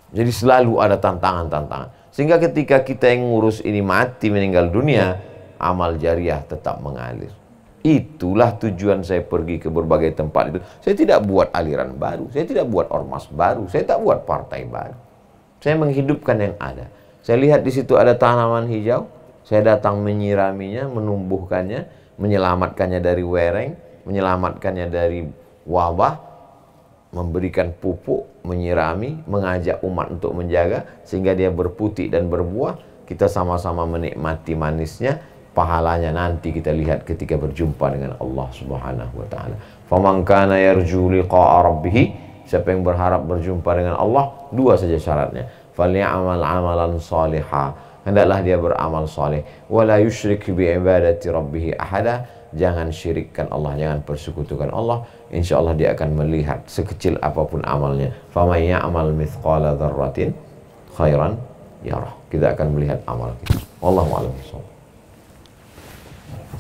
Jadi selalu ada tantangan-tantangan. Sehingga ketika kita yang ngurus ini mati, meninggal dunia, amal jariah tetap mengalir. Itulah tujuan saya pergi ke berbagai tempat itu. Saya tidak buat aliran baru, saya tidak buat ormas baru, saya tak buat partai baru. Saya menghidupkan yang ada. Saya lihat di situ ada tanaman hijau, saya datang menyiraminya, menumbuhkannya, menyelamatkannya dari wereng, menyelamatkannya dari wabah, memberikan pupuk, menyirami, mengajak umat untuk menjaga, sehingga dia berputih dan berbuah. Kita sama-sama menikmati manisnya, pahalanya nanti kita lihat ketika berjumpa dengan Allah Subhanahu wa Ta'ala. Faman kana yarju liqa'a rabbih, siapa yang berharap berjumpa dengan Allah, 2 saja syaratnya. Falyamal amalan salihah, hendaklah dia beramal saleh. Wala yusyrik bi ibadati rabbih ahada, jangan syirikkan Allah, jangan persekutukan Allah. Insya Allah dia akan melihat sekecil apapun amalnya. Faman ya'mal mithqala dzarratin khairan yarah. Kita akan melihat amal kita. Wallahu a'lam bishawab.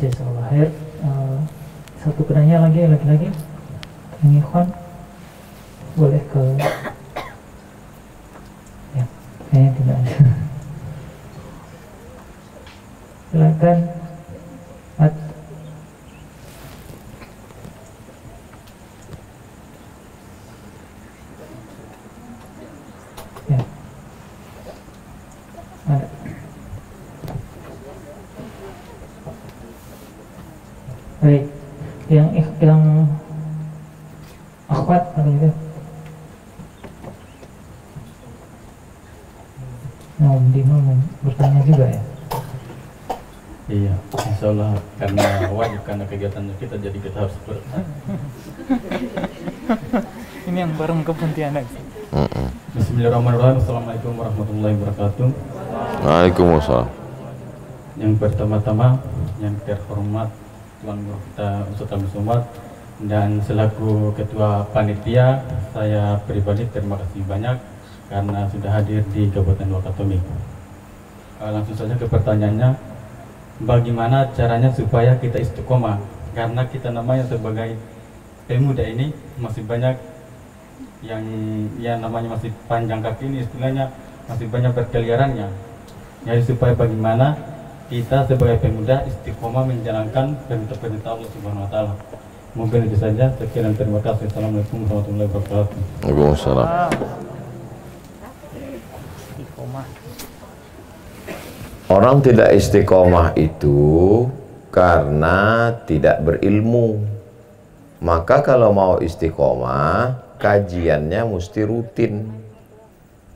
Jazakallah khair. Satu penanya lagi, lagi-lagi. Ini Ikhwan boleh ke ya, kayaknya tidak ada. Silakan. Ya. Ada. Baik, yang akhwat apa gitu? Nah, Dino mau bertanya juga ya? Iya, insya Allah karena wajib, karena kegiatan kita, jadi kita harus Ini yang bareng ke Pontianak. Bismillahirrahmanirrahim. Assalamualaikum warahmatullahi wabarakatuh. Waalaikumsalam. Yang pertama-tama yang terhormat Tuan Guru kita Ustaz Abdul Somad, dan selaku ketua panitia, saya pribadi terima kasih banyak karena sudah hadir di Kabupaten Wakatobi. Langsung saja ke pertanyaannya, bagaimana caranya supaya kita istiqomah? Karena kita namanya sebagai pemuda ini masih banyak yang namanya masih panjang kaki ini, istilahnya masih banyak berkeliarannya. Jadi supaya bagaimana kita sebagai pemuda istiqomah menjalankan perintah-perintah Allah Subhanahu wa taala. Mungkin itu saja. Sekian, terima kasih. Assalamualaikum warahmatullahi wabarakatuh. Waalaikumsalam. Orang tidak istiqomah itu karena tidak berilmu. Maka kalau mau istiqomah, kajiannya mesti rutin.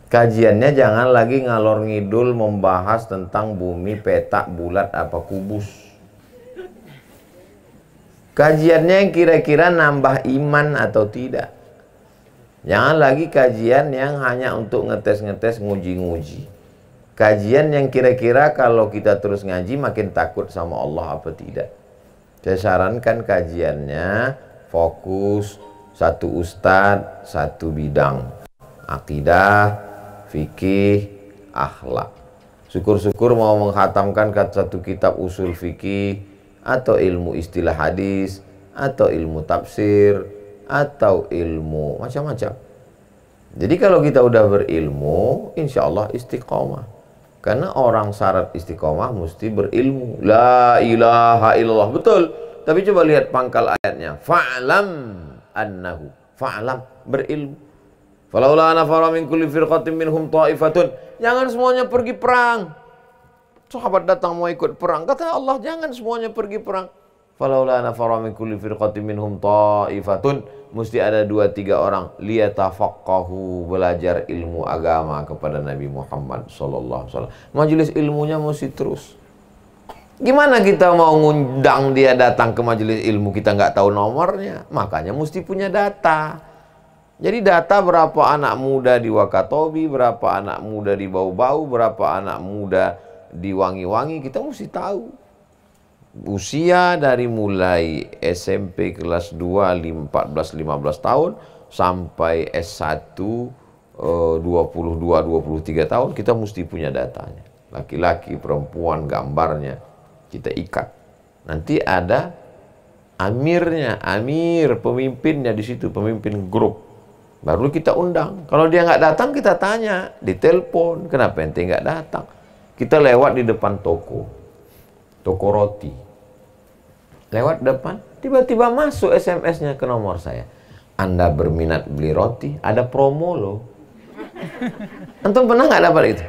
Kajiannya jangan lagi ngalor ngidul membahas tentang bumi, petak, bulat, apa kubus. Kajiannya yang kira-kira nambah iman atau tidak. Jangan lagi kajian yang hanya untuk ngetes-ngetes, nguji-nguji. Kajian yang kira-kira kalau kita terus ngaji makin takut sama Allah apa tidak. Saya sarankan kajiannya fokus satu ustadz, satu bidang. Akidah, fikih, akhlak. Syukur-syukur mau menghatamkan satu kitab usul fikih, atau ilmu istilah hadis, atau ilmu tafsir, atau ilmu macam-macam. Jadi kalau kita udah berilmu, insya Allah istiqomah. Karena orang syarat istiqomah mesti berilmu. La ilaha illallah. Betul. Tapi coba lihat pangkal ayatnya. Fa'lam annahu. Fa'lam. Berilmu. Falaula nafara min kulli firqatin minhum ta'ifatun. Jangan semuanya pergi perang. Sahabat datang mau ikut perang. Kata Allah, jangan semuanya pergi perang. Falaula nafara min kulli firqatin minhum ta'ifatun. Mesti ada 2-3 orang. Liyatafaqahu, belajar ilmu agama kepada Nabi Muhammad SAW. Majelis ilmunya mesti terus. Gimana kita mau ngundang dia datang ke majelis ilmu, kita nggak tahu nomornya? Makanya mesti punya data. Jadi data berapa anak muda di Wakatobi, berapa anak muda di Bau-Bau, berapa anak muda di Wangi-Wangi, kita mesti tahu. Usia dari mulai SMP kelas 2 14-15 tahun sampai S1 22-23 tahun, kita mesti punya datanya. Laki-laki, perempuan, gambarnya kita ikat. Nanti ada amirnya, amir, pemimpinnya di situ, pemimpin grup. Baru kita undang. Kalau dia nggak datang, kita tanya, ditelepon, kenapa ente nggak datang? Kita lewat di depan toko roti. Lewat depan, tiba-tiba masuk SMS-nya ke nomor saya. Anda berminat beli roti, ada promo loh. Antum pernah nggak dapat itu?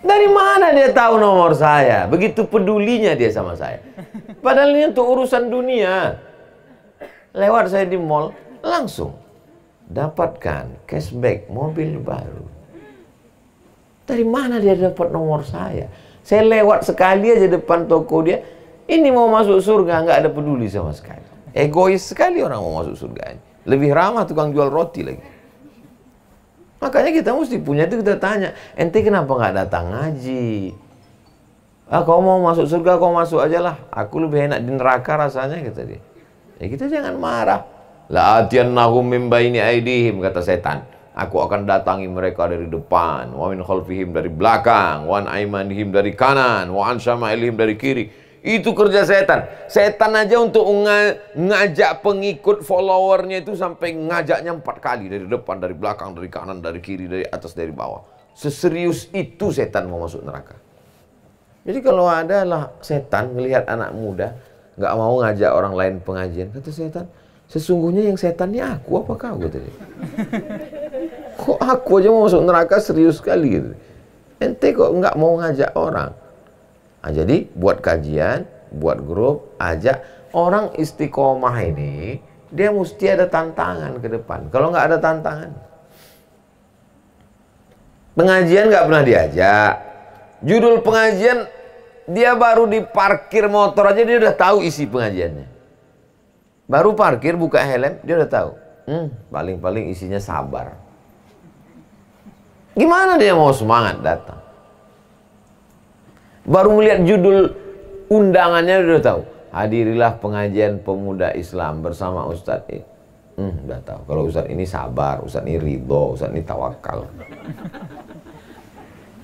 Dari mana dia tahu nomor saya? Begitu pedulinya dia sama saya. Padahal ini untuk urusan dunia. Lewat saya di mall, langsung dapatkan cashback mobil baru. Dari mana dia dapat nomor saya? Saya lewat sekali aja depan toko dia. Ini mau masuk surga, nggak ada peduli sama sekali. Egois sekali orang mau masuk surga ini. Lebih ramah tukang jual roti lagi. Makanya kita mesti punya itu, kita tanya, ente kenapa nggak datang ngaji? Ah, kau mau masuk surga, kau masuk aja lah. Aku lebih enak di neraka rasanya, kata dia. Ya kita jangan marah. La atiyannahum min baini aidihim, kata setan. Aku akan datangi mereka dari depan, wa min khalfihim dari belakang, wa an aimanihim dari kanan, wa an syama'ilihim dari kiri. Itu kerja setan. Setan aja untuk ngajak pengikut followernya itu sampai ngajaknya 4 kali. Dari depan, dari belakang, dari kanan, dari kiri, dari atas, dari bawah. Seserius itu setan mau masuk neraka. Jadi kalau adalah setan melihat anak muda nggak mau ngajak orang lain pengajian, kata setan, sesungguhnya yang setannya aku apa kau, kata dia. Kok aku aja mau masuk neraka serius sekali gitu. Ente kok nggak mau ngajak orang. Nah, jadi buat kajian, buat grup, ajak orang istiqomah ini, dia mesti ada tantangan ke depan. Kalau nggak ada tantangan, pengajian nggak pernah diajak. Judul pengajian, dia baru di parkir motor aja dia udah tahu isi pengajiannya. Baru parkir, buka helm, dia udah tahu. Paling-paling isinya sabar. Gimana dia mau semangat datang? Baru melihat judul undangannya udah tahu. Hadirilah pengajian pemuda Islam bersama Ustadz ini. Udah tahu. Kalau Ustadz ini sabar, Ustadz ini ridho, Ustadz ini tawakal.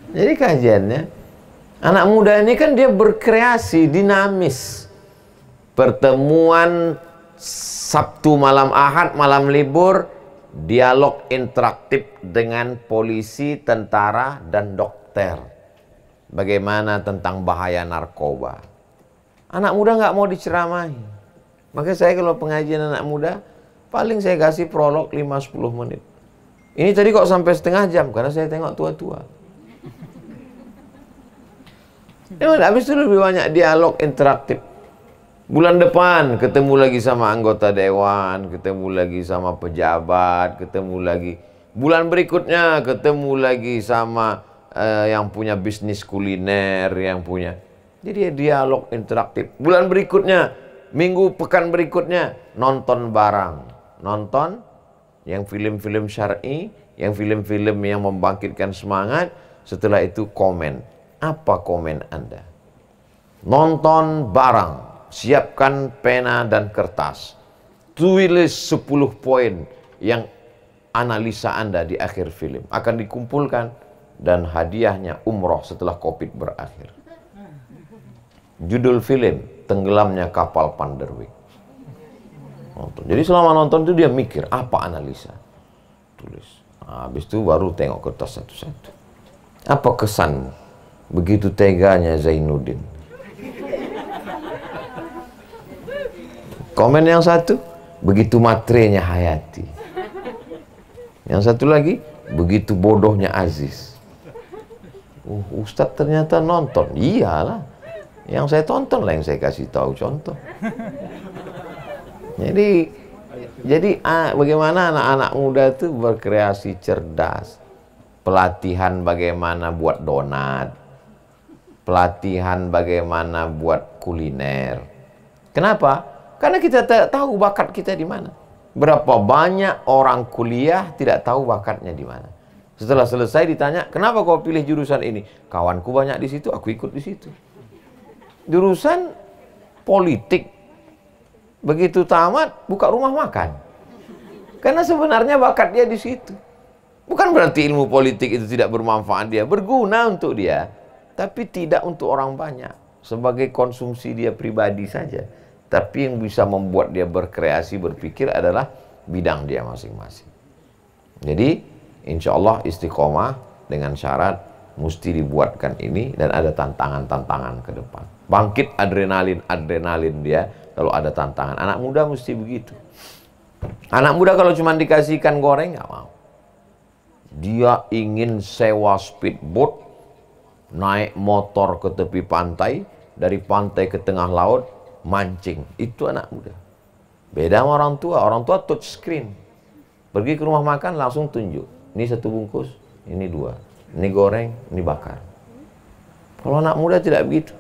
Jadi kajiannya, anak muda ini kan dia berkreasi, dinamis. Pertemuan Sabtu malam Ahad, malam libur, dialog interaktif dengan polisi, tentara, dan dokter. Bagaimana tentang bahaya narkoba. Anak muda nggak mau diceramahi. Makanya saya kalau pengajian anak muda, paling saya kasih prolog 5-10 menit. Ini tadi kok sampai setengah jam, karena saya tengok tua-tua. Habis itu lebih banyak dialog interaktif. Bulan depan ketemu lagi sama anggota dewan, ketemu lagi sama pejabat, ketemu lagi. Bulan berikutnya ketemu lagi sama yang punya bisnis kuliner, yang punya. Jadi dialog interaktif. Bulan berikutnya, pekan berikutnya, nonton bareng. Nonton yang film-film syar'i, yang film-film yang membangkitkan semangat. Setelah itu komen. Apa komen Anda? Nonton bareng. Siapkan pena dan kertas. Tulis 10 poin yang analisa Anda di akhir film. Akan dikumpulkan. Dan hadiahnya umroh setelah Covid berakhir. Judul film, Tenggelamnya Kapal Panderweg. Jadi selama nonton itu dia mikir, apa analisa? Tulis. Nah, habis itu baru tengok kertas satu-satu. Apa kesanmu? Begitu teganya Zainuddin. Komen yang satu, begitu matrenya Hayati. Yang satu lagi, begitu bodohnya Aziz. Ustadz ternyata nonton. Iyalah, yang saya tonton lah yang saya kasih tahu contoh. Jadi bagaimana anak-anak muda itu berkreasi cerdas. Pelatihan bagaimana buat donat, pelatihan bagaimana buat kuliner. Kenapa? Karena kita tidak tahu bakat kita di mana. Berapa banyak orang kuliah tidak tahu bakatnya di mana. Setelah selesai ditanya, kenapa kau pilih jurusan ini? Kawanku banyak di situ, aku ikut di situ. Jurusan politik. Begitu tamat, buka rumah makan. Karena sebenarnya bakat dia di situ. Bukan berarti ilmu politik itu tidak bermanfaat dia, berguna untuk dia. Tapi tidak untuk orang banyak. Sebagai konsumsi dia pribadi saja. Tapi yang bisa membuat dia berkreasi, berpikir adalah bidang dia masing-masing. Jadi, insya Allah istiqomah dengan syarat mesti dibuatkan ini dan ada tantangan-tantangan ke depan. Bangkit adrenalin dia kalau ada tantangan. Anak muda mesti begitu. Anak muda kalau cuma dikasih ikan goreng nggak mau. Dia ingin sewa speedboat, naik motor ke tepi pantai, dari pantai ke tengah laut, mancing. Itu anak muda. Beda sama orang tua. Orang tua touch screen. Pergi ke rumah makan langsung tunjuk. Ini 1 bungkus, ini 2. Ini goreng, ini bakar. Kalau anak muda tidak begitu.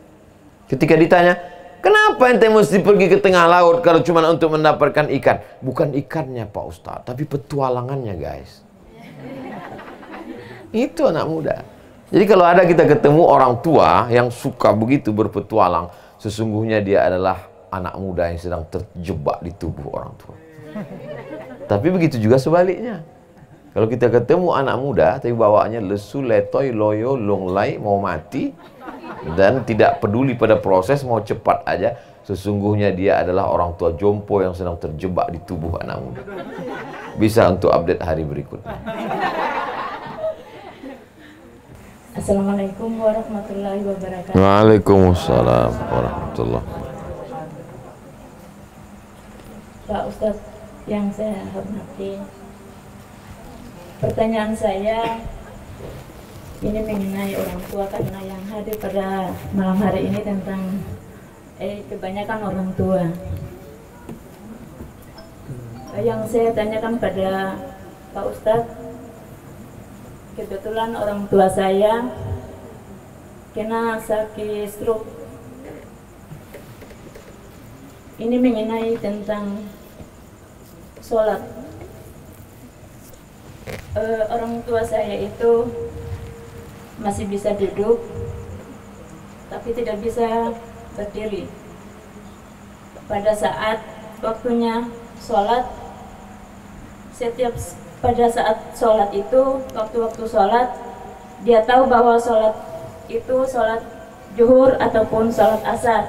Ketika ditanya, kenapa ente mesti pergi ke tengah laut kalau cuma untuk mendapatkan ikan? Bukan ikannya Pak Ustadz, tapi petualangannya guys. Itu anak muda. Jadi kalau ada kita ketemu orang tua yang suka begitu berpetualang, sesungguhnya dia adalah anak muda yang sedang terjebak di tubuh orang tua. Tapi begitu juga sebaliknya. Kalau kita ketemu anak muda tapi bawaannya lesu, letoy, loyo, longlai, mau mati dan tidak peduli pada proses, mau cepat aja, sesungguhnya dia adalah orang tua jompo yang sedang terjebak di tubuh anak muda. Bisa untuk update hari berikutnya. Assalamualaikum warahmatullahi wabarakatuh. Waalaikumsalam warahmatullahi wabarakatuh. Pak Ustadz yang saya hormati, pertanyaan saya ini mengenai orang tua, karena yang hadir pada malam hari ini tentang kebanyakan orang tua. Yang saya tanyakan pada Pak Ustadz, kebetulan orang tua saya kena sakit stroke. Ini mengenai tentang sholat. Orang tua saya itu masih bisa duduk, tapi tidak bisa berdiri. Pada saat waktunya sholat, pada saat sholat itu, waktu-waktu sholat, dia tahu bahwa sholat itu sholat zuhur ataupun sholat asar.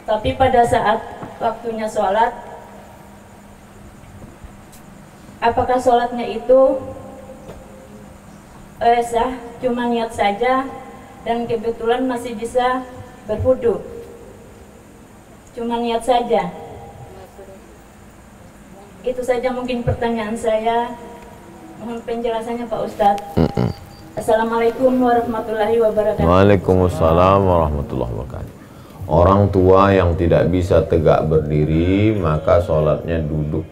Tapi pada saat waktunya sholat, apakah sholatnya itu sah, cuma niat saja, dan kebetulan masih bisa berwudu, cuma niat saja. Itu saja mungkin pertanyaan saya. Mohon penjelasannya Pak Ustadz. Assalamualaikum warahmatullahi wabarakatuh. Waalaikumsalam warahmatullahi wabarakatuh. Orang tua yang tidak bisa tegak berdiri, maka sholatnya duduk,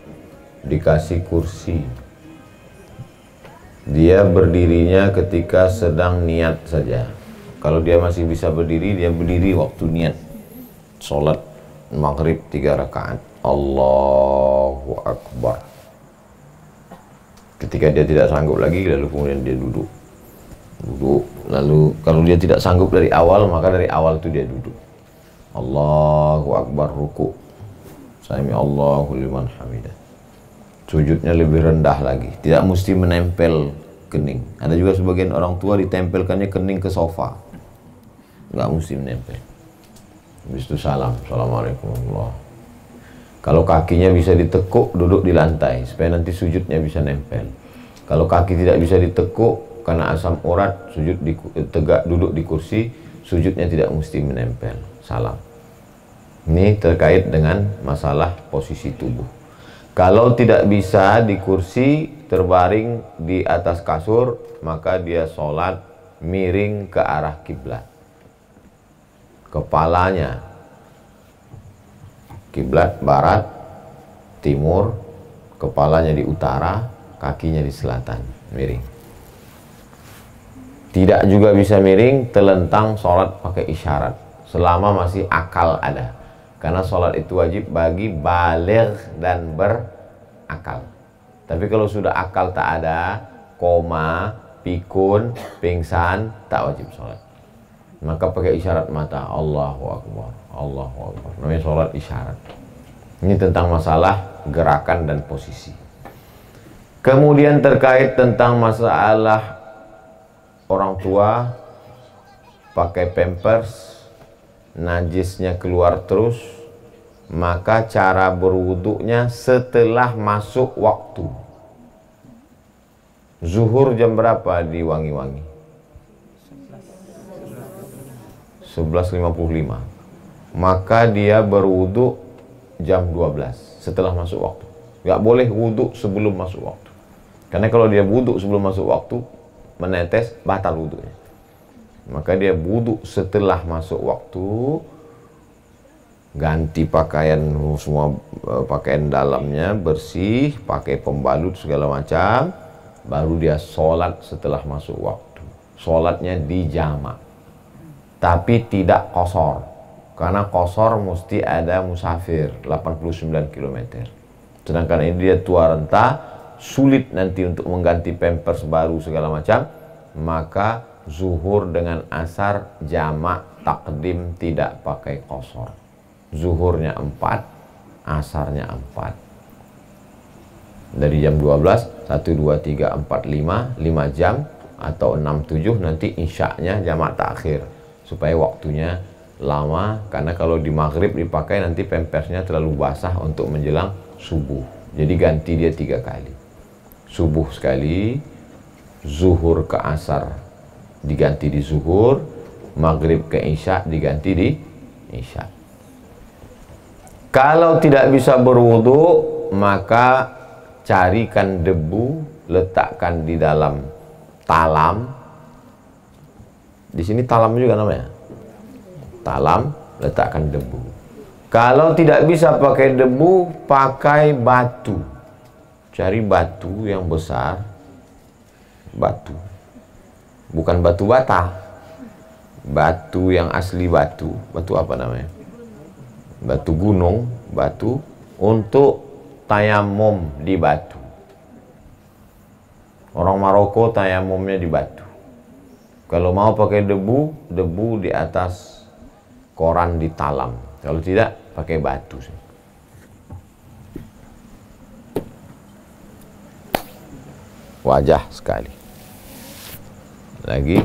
dikasih kursi. Dia berdirinya ketika sedang niat saja. Kalau dia masih bisa berdiri, dia berdiri waktu niat sholat maghrib 3 rakaat. Allahu Akbar. Ketika dia tidak sanggup lagi, lalu kemudian dia duduk. Lalu kalau dia tidak sanggup dari awal, maka dari awal itu dia duduk. Allahu Akbar, ruku. Sami Allahu liman hamidah. Sujudnya lebih rendah lagi, tidak mesti menempel kening. Ada juga sebagian orang tua ditempelkannya kening ke sofa, nggak mesti menempel. Habis itu salam, assalamualaikum warahmatullahi wabarakatuh. Kalau kakinya bisa ditekuk, duduk di lantai supaya nanti sujudnya bisa nempel. Kalau kaki tidak bisa ditekuk karena asam urat, tegak duduk di kursi, sujudnya tidak mesti menempel. Salam. Ini terkait dengan masalah posisi tubuh. Kalau tidak bisa di kursi, terbaring di atas kasur, maka dia sholat miring ke arah kiblat. Kepalanya kiblat barat, timur, kepalanya di utara, kakinya di selatan, miring. Tidak juga bisa miring, telentang sholat pakai isyarat, selama masih akal ada. Karena sholat itu wajib bagi baligh dan berakal. Tapi kalau sudah akal tak ada, koma, pikun, pingsan, tak wajib sholat. Maka pakai isyarat mata, Allahu Akbar, Allahu Akbar. Namanya sholat isyarat. Ini tentang masalah gerakan dan posisi. Kemudian terkait tentang masalah orang tua pakai pampers, najisnya keluar terus, maka cara berwuduknya setelah masuk waktu. Zuhur jam berapa di Wangi-Wangi? 11.55. Maka dia berwuduk jam 12 setelah masuk waktu. Gak boleh wuduk sebelum masuk waktu. Karena kalau dia wuduk sebelum masuk waktu, menetes, batal wuduknya. Maka dia wuduk setelah masuk waktu, ganti pakaian, semua pakaian dalamnya bersih, pakai pembalut segala macam, baru dia sholat setelah masuk waktu. Sholatnya dijamak, tapi tidak qasar, karena qasar mesti ada musafir 89 km. Sedangkan ini dia tua renta, sulit nanti untuk mengganti pampers baru segala macam, maka zuhur dengan asar jamak takdim tidak pakai qasar. Zuhurnya 4, asarnya 4. Dari jam 12, 1, 2, 3, 4, 5 jam, atau 6, 7 nanti isyaknya jamak takhir supaya waktunya lama, karena kalau di maghrib dipakai nanti pempersnya terlalu basah untuk menjelang subuh. Jadi ganti dia 3 kali. Subuh sekali, zuhur ke asar diganti di zuhur, maghrib ke isya diganti di isya. Kalau tidak bisa berwudu, maka carikan debu, letakkan di dalam talam. Di sini talam juga namanya. Talam, letakkan debu. Kalau tidak bisa pakai debu, pakai batu. Cari batu yang besar. Batu. Bukan batu bata. Batu yang asli batu. Batu apa namanya? Batu gunung, batu untuk tayamum di batu. Orang Maroko tayamumnya di batu. Kalau mau pakai debu, debu di atas koran di talam. Kalau tidak, pakai batu. Wajah sekali. Lagi.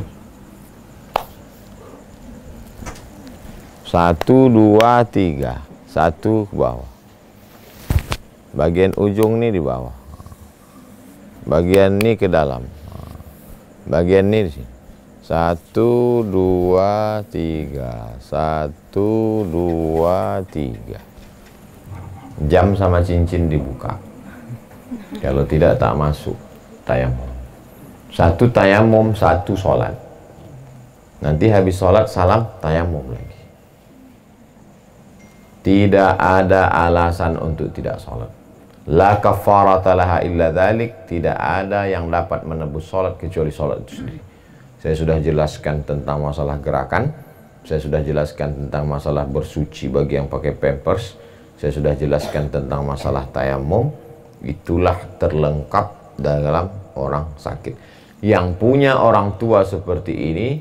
1, 2, 3. 1 ke bawah. Bagian ujung ini di bawah. Bagian ini ke dalam. Bagian ini di sini. 1, 2, 3. 1, 2, 3. Jam sama cincin dibuka. Kalau tidak, tak masuk tayamum. 1 tayamum, 1 sholat. Nanti habis sholat salam tayamum lagi. Tidak ada alasan untuk tidak sholat. La kafarata laha illa dzalik. Tidak ada yang dapat menebus sholat kecuali sholat itu sendiri. Saya sudah jelaskan tentang masalah gerakan. Saya sudah jelaskan tentang masalah bersuci bagi yang pakai pampers. Saya sudah jelaskan tentang masalah tayamum. Itulah terlengkap dalam orang sakit. Yang punya orang tua seperti ini,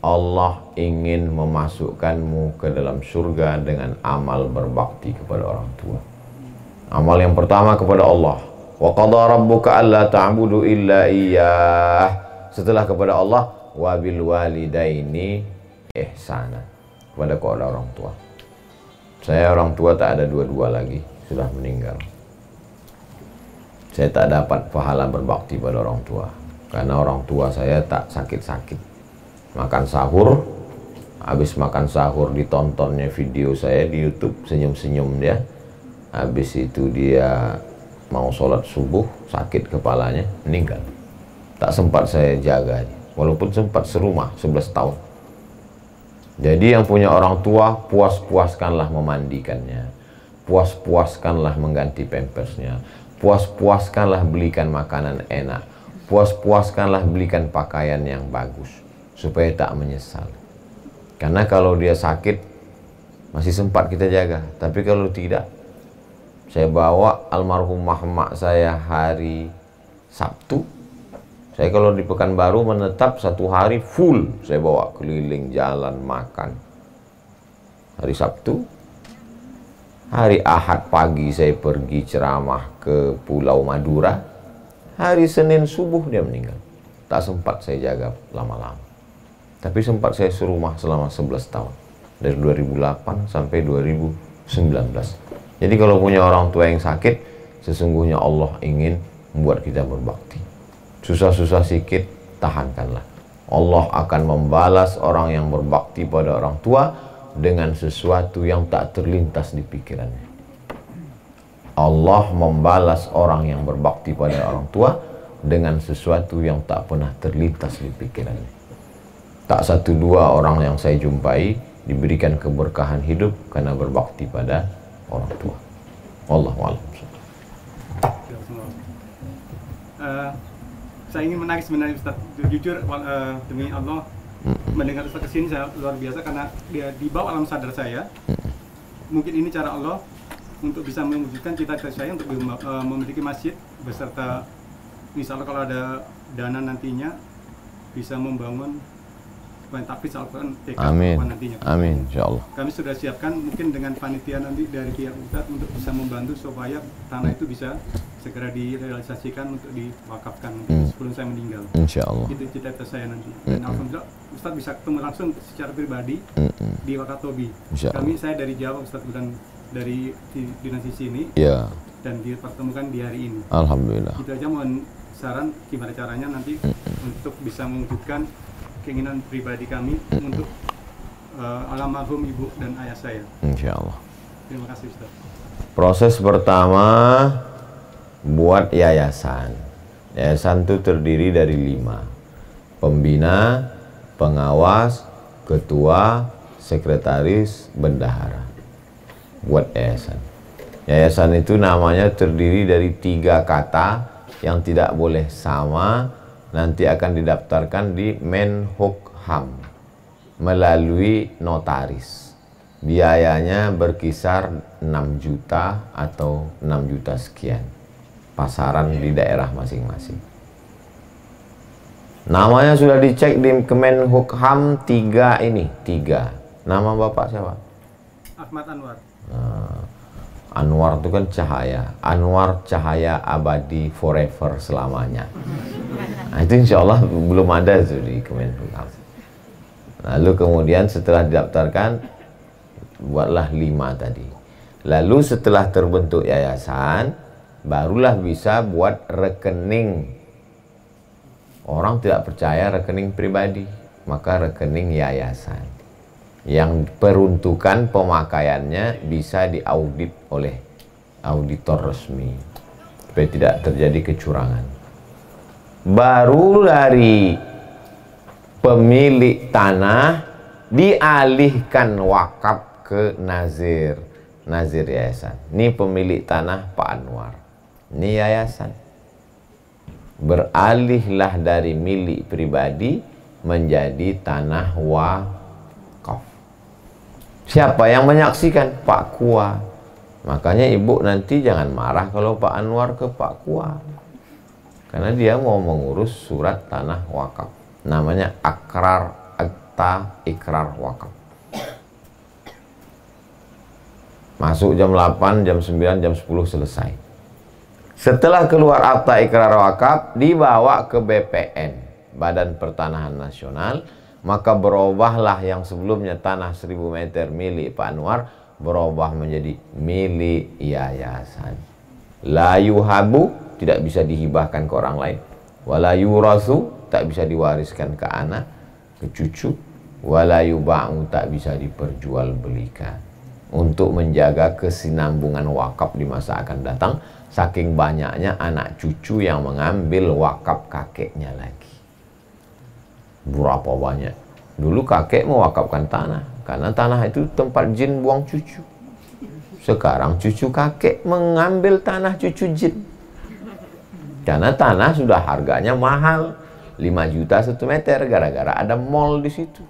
Allah ingin memasukkanmu ke dalam surga dengan amal berbakti kepada orang tua. Amal yang pertama kepada Allah. Wa qadha rabbuka alla ta'budu illa iyyah. Setelah kepada Allah, wa bil walidaini ihsana. Kepada orang tua. Saya orang tua tak ada dua-dua lagi, sudah meninggal. Saya tak dapat pahala berbakti pada orang tua karena orang tua saya tak sakit-sakit. Makan sahur, habis makan sahur ditontonnya video saya di YouTube, senyum-senyum dia. Habis itu dia mau sholat subuh, sakit kepalanya, meninggal. Tak sempat saya jaga, walaupun sempat serumah 11 tahun. Jadi yang punya orang tua, puas-puaskanlah memandikannya, puas-puaskanlah mengganti pampersnya, puas-puaskanlah belikan makanan enak, puas-puaskanlah belikan pakaian yang bagus, supaya tak menyesal. Karena kalau dia sakit masih sempat kita jaga, tapi kalau tidak, saya bawa almarhum mak saya hari Sabtu. Saya kalau di Pekanbaru menetap 1 hari full, saya bawa keliling jalan makan. Hari Sabtu. Hari Ahad pagi saya pergi ceramah ke Pulau Madura. Hari Senin subuh dia meninggal. Tak sempat saya jaga lama-lama. Tapi sempat saya serumah selama 11 tahun. Dari 2008 sampai 2019. Jadi kalau punya orang tua yang sakit, sesungguhnya Allah ingin membuat kita berbakti. Susah-susah sikit, tahankanlah. Allah akan membalas orang yang berbakti pada orang tua dengan sesuatu yang tak terlintas di pikirannya. Allah membalas orang yang berbakti pada orang tua dengan sesuatu yang tak pernah terlintas di pikirannya. Tak 1-2 orang yang saya jumpai diberikan keberkahan hidup karena berbakti pada orang tua. Wallahu a'lam. Saya ingin menarik sebenarnya Ustaz. Jujur demi Allah, mendengar Ustaz kesini saya luar biasa karena dia dibawa alam sadar saya. Mungkin ini cara Allah untuk bisa mewujudkan cita-cita saya untuk memiliki masjid beserta misalnya kalau ada dana nantinya bisa membangun tahfiz Al-Quran TK Amin. nantinya. Amin, insyaallah. Kami sudah siapkan mungkin dengan panitia nanti dari pihak Ustadz untuk bisa membantu supaya tanah itu bisa segera direalisasikan untuk diwakafkan sebelum saya meninggal. Insyaallah. Itu cita-cita saya nanti. Dan alhamdulillah Ustadz bisa ketemu langsung secara pribadi di Wakatobi. Saya dari Jawa, Ustadz bukan dari dinasti sini. Ya. Dan dipertemukan di hari ini. Alhamdulillah. Itu aja, mohon saran gimana caranya nanti untuk bisa mewujudkan keinginan pribadi kami untuk almarhum ibu dan ayah saya. Insyaallah. Terima kasih Ustaz. Proses pertama buat yayasan. Yayasan itu terdiri dari 5. Pembina, pengawas, ketua, sekretaris, bendahara. Buat yayasan. Yayasan itu namanya terdiri dari 3 kata yang tidak boleh sama. Nanti akan didaftarkan di Menhukham melalui notaris. Biayanya berkisar 6 juta atau 6 juta sekian. Pasaran di daerah masing-masing. Namanya sudah dicek di Kemenhukham 3 ini. 3. Nama bapak siapa? Ahmad Anwar. Anwar itu kan cahaya. Anwar cahaya abadi forever selamanya. Nah, itu insya Allah belum ada itu di Kemenhukham. Lalu kemudian setelah didaftarkan, buatlah 5 tadi. Lalu setelah terbentuk yayasan, barulah bisa buat rekening. Orang tidak percaya rekening pribadi, maka rekening yayasan. Yang peruntukan pemakaiannya bisa diaudit oleh auditor resmi supaya tidak terjadi kecurangan. Baru dari pemilik tanah dialihkan wakaf ke nazir yayasan. Ini pemilik tanah Pak Anwar, ini yayasan. Beralihlah dari milik pribadi menjadi tanah wakaf. Siapa yang menyaksikan? Pak Kua. Makanya ibu nanti jangan marah kalau Pak Anwar ke Pak Kua, karena dia mau mengurus surat tanah wakaf. Namanya akta ikrar wakaf. Masuk jam 8, jam 9, jam 10 selesai. Setelah keluar akta ikrar wakaf, dibawa ke BPN, Badan Pertanahan Nasional. Maka berubahlah yang sebelumnya tanah 1000 meter milik Pak Anwar, berubah menjadi milik yayasan. La yuhabu, tidak bisa dihibahkan ke orang lain. Wala yurasu, tak bisa diwariskan ke anak, ke cucu. Wala yuba'u, tak bisa diperjualbelikan. Untuk menjaga kesinambungan wakaf di masa akan datang, saking banyaknya anak cucu yang mengambil wakaf kakeknya lagi. Berapa banyak? Dulu kakek mewakafkan tanah, karena tanah itu tempat jin buang cucu. Sekarang cucu kakek mengambil tanah cucu jin, karena tanah sudah harganya mahal, 5 juta 1 meter, gara-gara ada mall di situ.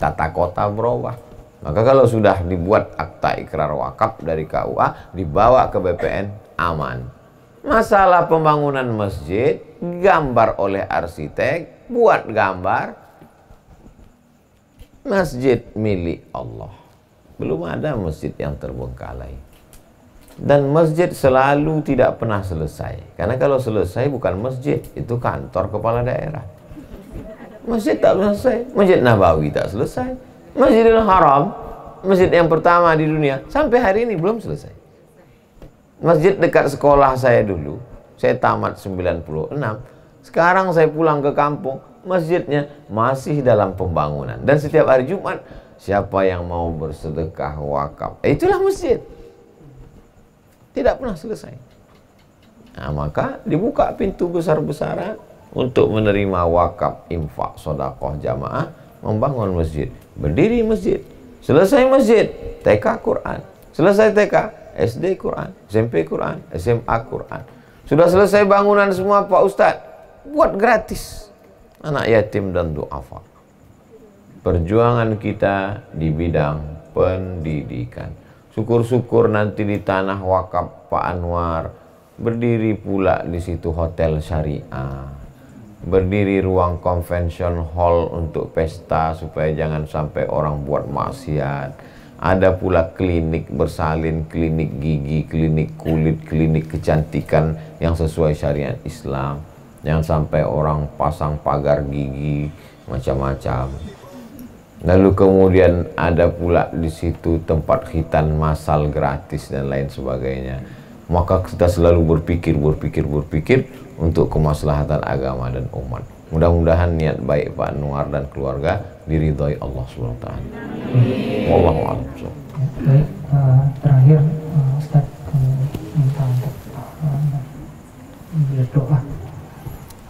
Tata kota berubah. Maka kalau sudah dibuat akta ikrar wakaf dari KUA, dibawa ke BPN, aman. Masalah pembangunan masjid, gambar oleh arsitek, buat gambar masjid milik Allah. Belum ada masjid yang terbengkalai. Dan masjid selalu tidak pernah selesai. Karena kalau selesai bukan masjid, itu kantor kepala daerah. Masjid tak selesai. Masjid Nabawi tak selesai. Masjidil Haram, masjid yang pertama di dunia, sampai hari ini belum selesai. Masjid dekat sekolah saya dulu, saya tamat 96. Sekarang saya pulang ke kampung, masjidnya masih dalam pembangunan. Dan setiap hari Jumat, siapa yang mau bersedekah wakaf, itulah masjid. Tidak pernah selesai. Nah, maka dibuka pintu besar-besaran untuk menerima wakaf, infak, sodakoh, jamaah, membangun masjid. Berdiri masjid. Selesai masjid, TK Quran. Selesai TK, SD Quran, SMP Quran, SMA Quran. Sudah selesai bangunan semua Pak Ustadz, buat gratis anak yatim dan du'afa. Perjuangan kita di bidang pendidikan. Syukur-syukur nanti di tanah wakaf Pak Anwar berdiri pula di situ hotel syariah. berdiri ruang convention hall untuk pesta supaya jangan sampai orang buat maksiat. Ada pula klinik bersalin, klinik gigi, klinik kulit, klinik kecantikan yang sesuai syariat Islam. Jangan sampai orang pasang pagar gigi macam-macam. Lalu kemudian ada pula di situ tempat khitan massal gratis dan lain sebagainya. Maka kita selalu berpikir untuk kemaslahatan agama dan umat. Mudah-mudahan niat baik Pak Anwar dan keluarga diridhoi Allah SWT. Wallahu a'lam. Baik, terakhir Ustaz minta untuk berdoa.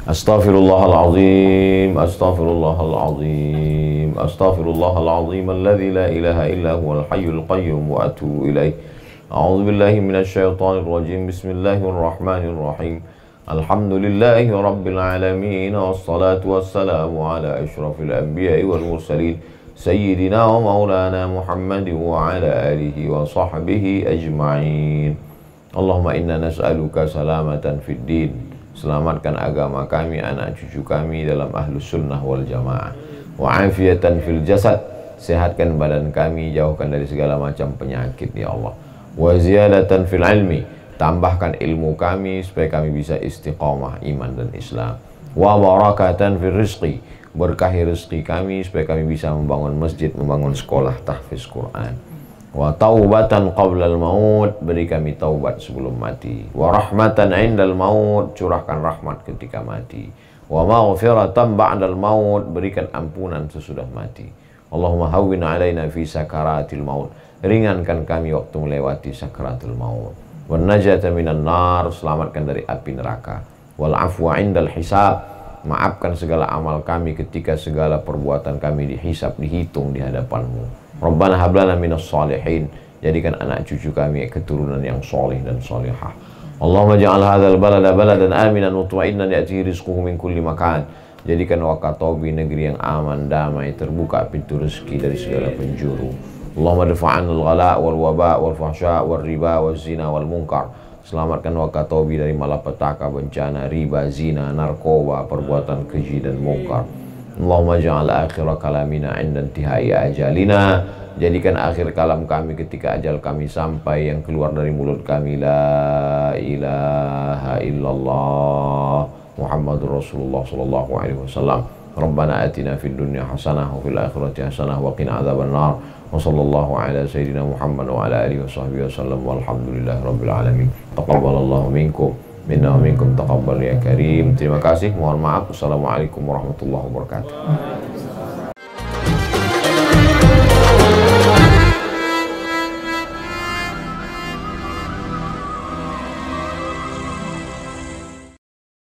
Astaghfirullahalazim, astaghfirullahalazim, astaghfirullahalazim alladzi la ilaha illa huwal hayyul qayyum wa atubu ilaih. A'udzu billahi minasyaitonir rajim. Bismillahirrahmanirrahim. Alhamdulillahi rabbil alamin, wassalatu wassalamu ala asyrafil anbiya'i wal mursalin sayyidina wa maulana Muhammadin wa ala alihi wa sahbihi ajma'in. Allahumma inna nas'aluka salamatan fid din. Selamatkan agama kami, anak cucu kami dalam ahlus sunnah wal jamaah. Wa afiatan fil jasad. Sehatkan badan kami, jauhkan dari segala macam penyakit ya Allah. Wa ziyadatan fil ilmi. Tambahkan ilmu kami supaya kami bisa istiqamah iman dan Islam. Wa barakatan fil rizqi. Berkahi rezeki kami supaya kami bisa membangun masjid, membangun sekolah tahfiz Quran. Wa taubatan qablal maut. Beri kami taubat sebelum mati. Wa rahmatan indal maut. Curahkan rahmat ketika mati. Wa maghfiratan ba'dal maut. Berikan ampunan sesudah mati. Allahumma hawwin alaina fi sakaratil maut. Ringankan kami waktu melewati sakaratul maut. Wan najata minan nar. Selamatkan dari api neraka. Wal afwa indal hisab. Maafkan segala amal kami ketika segala perbuatan kami dihisab, dihitung di hadapan-Mu. Rabbana hablana minas salihin. Jadikan anak cucu kami keturunan yang soleh dan solehah. Allahumma ja'al hadzal balada baladan aminan mutma'innan ya'tihi rizquhu min kulli makan. Jadikan Wakatobi negeri yang aman, damai, terbuka pintu rezeki dari segala penjuru. Allahumma dafa'anil ghala wal waba wal fahsya wal riba wal zina wal munkar. Selamatkan Wakatobi dari malapetaka, bencana, riba, zina, narkoba, perbuatan keji dan munkar. Allahumma ja'al akhira kalamina inda intihai ajalina. Jadikan akhir kalam kami ketika ajal kami sampai, yang keluar dari mulut kami la ilaha illallah Muhammadur Rasulullah sallallahu alaihi wasallam. Rabbana atina fid dunya hasanah wa fil akhirati hasanah wa qina adzabannar. Wa sallallahu ala sayyidina Muhammad wa ala alihi washabbihi wasallam walhamdulillahi rabbil alamin. Taqabbalallahu minkum minna wa minkum taqabbal ya karim. Terima kasih, mohon maaf. Assalamualaikum warahmatullahi wabarakatuh.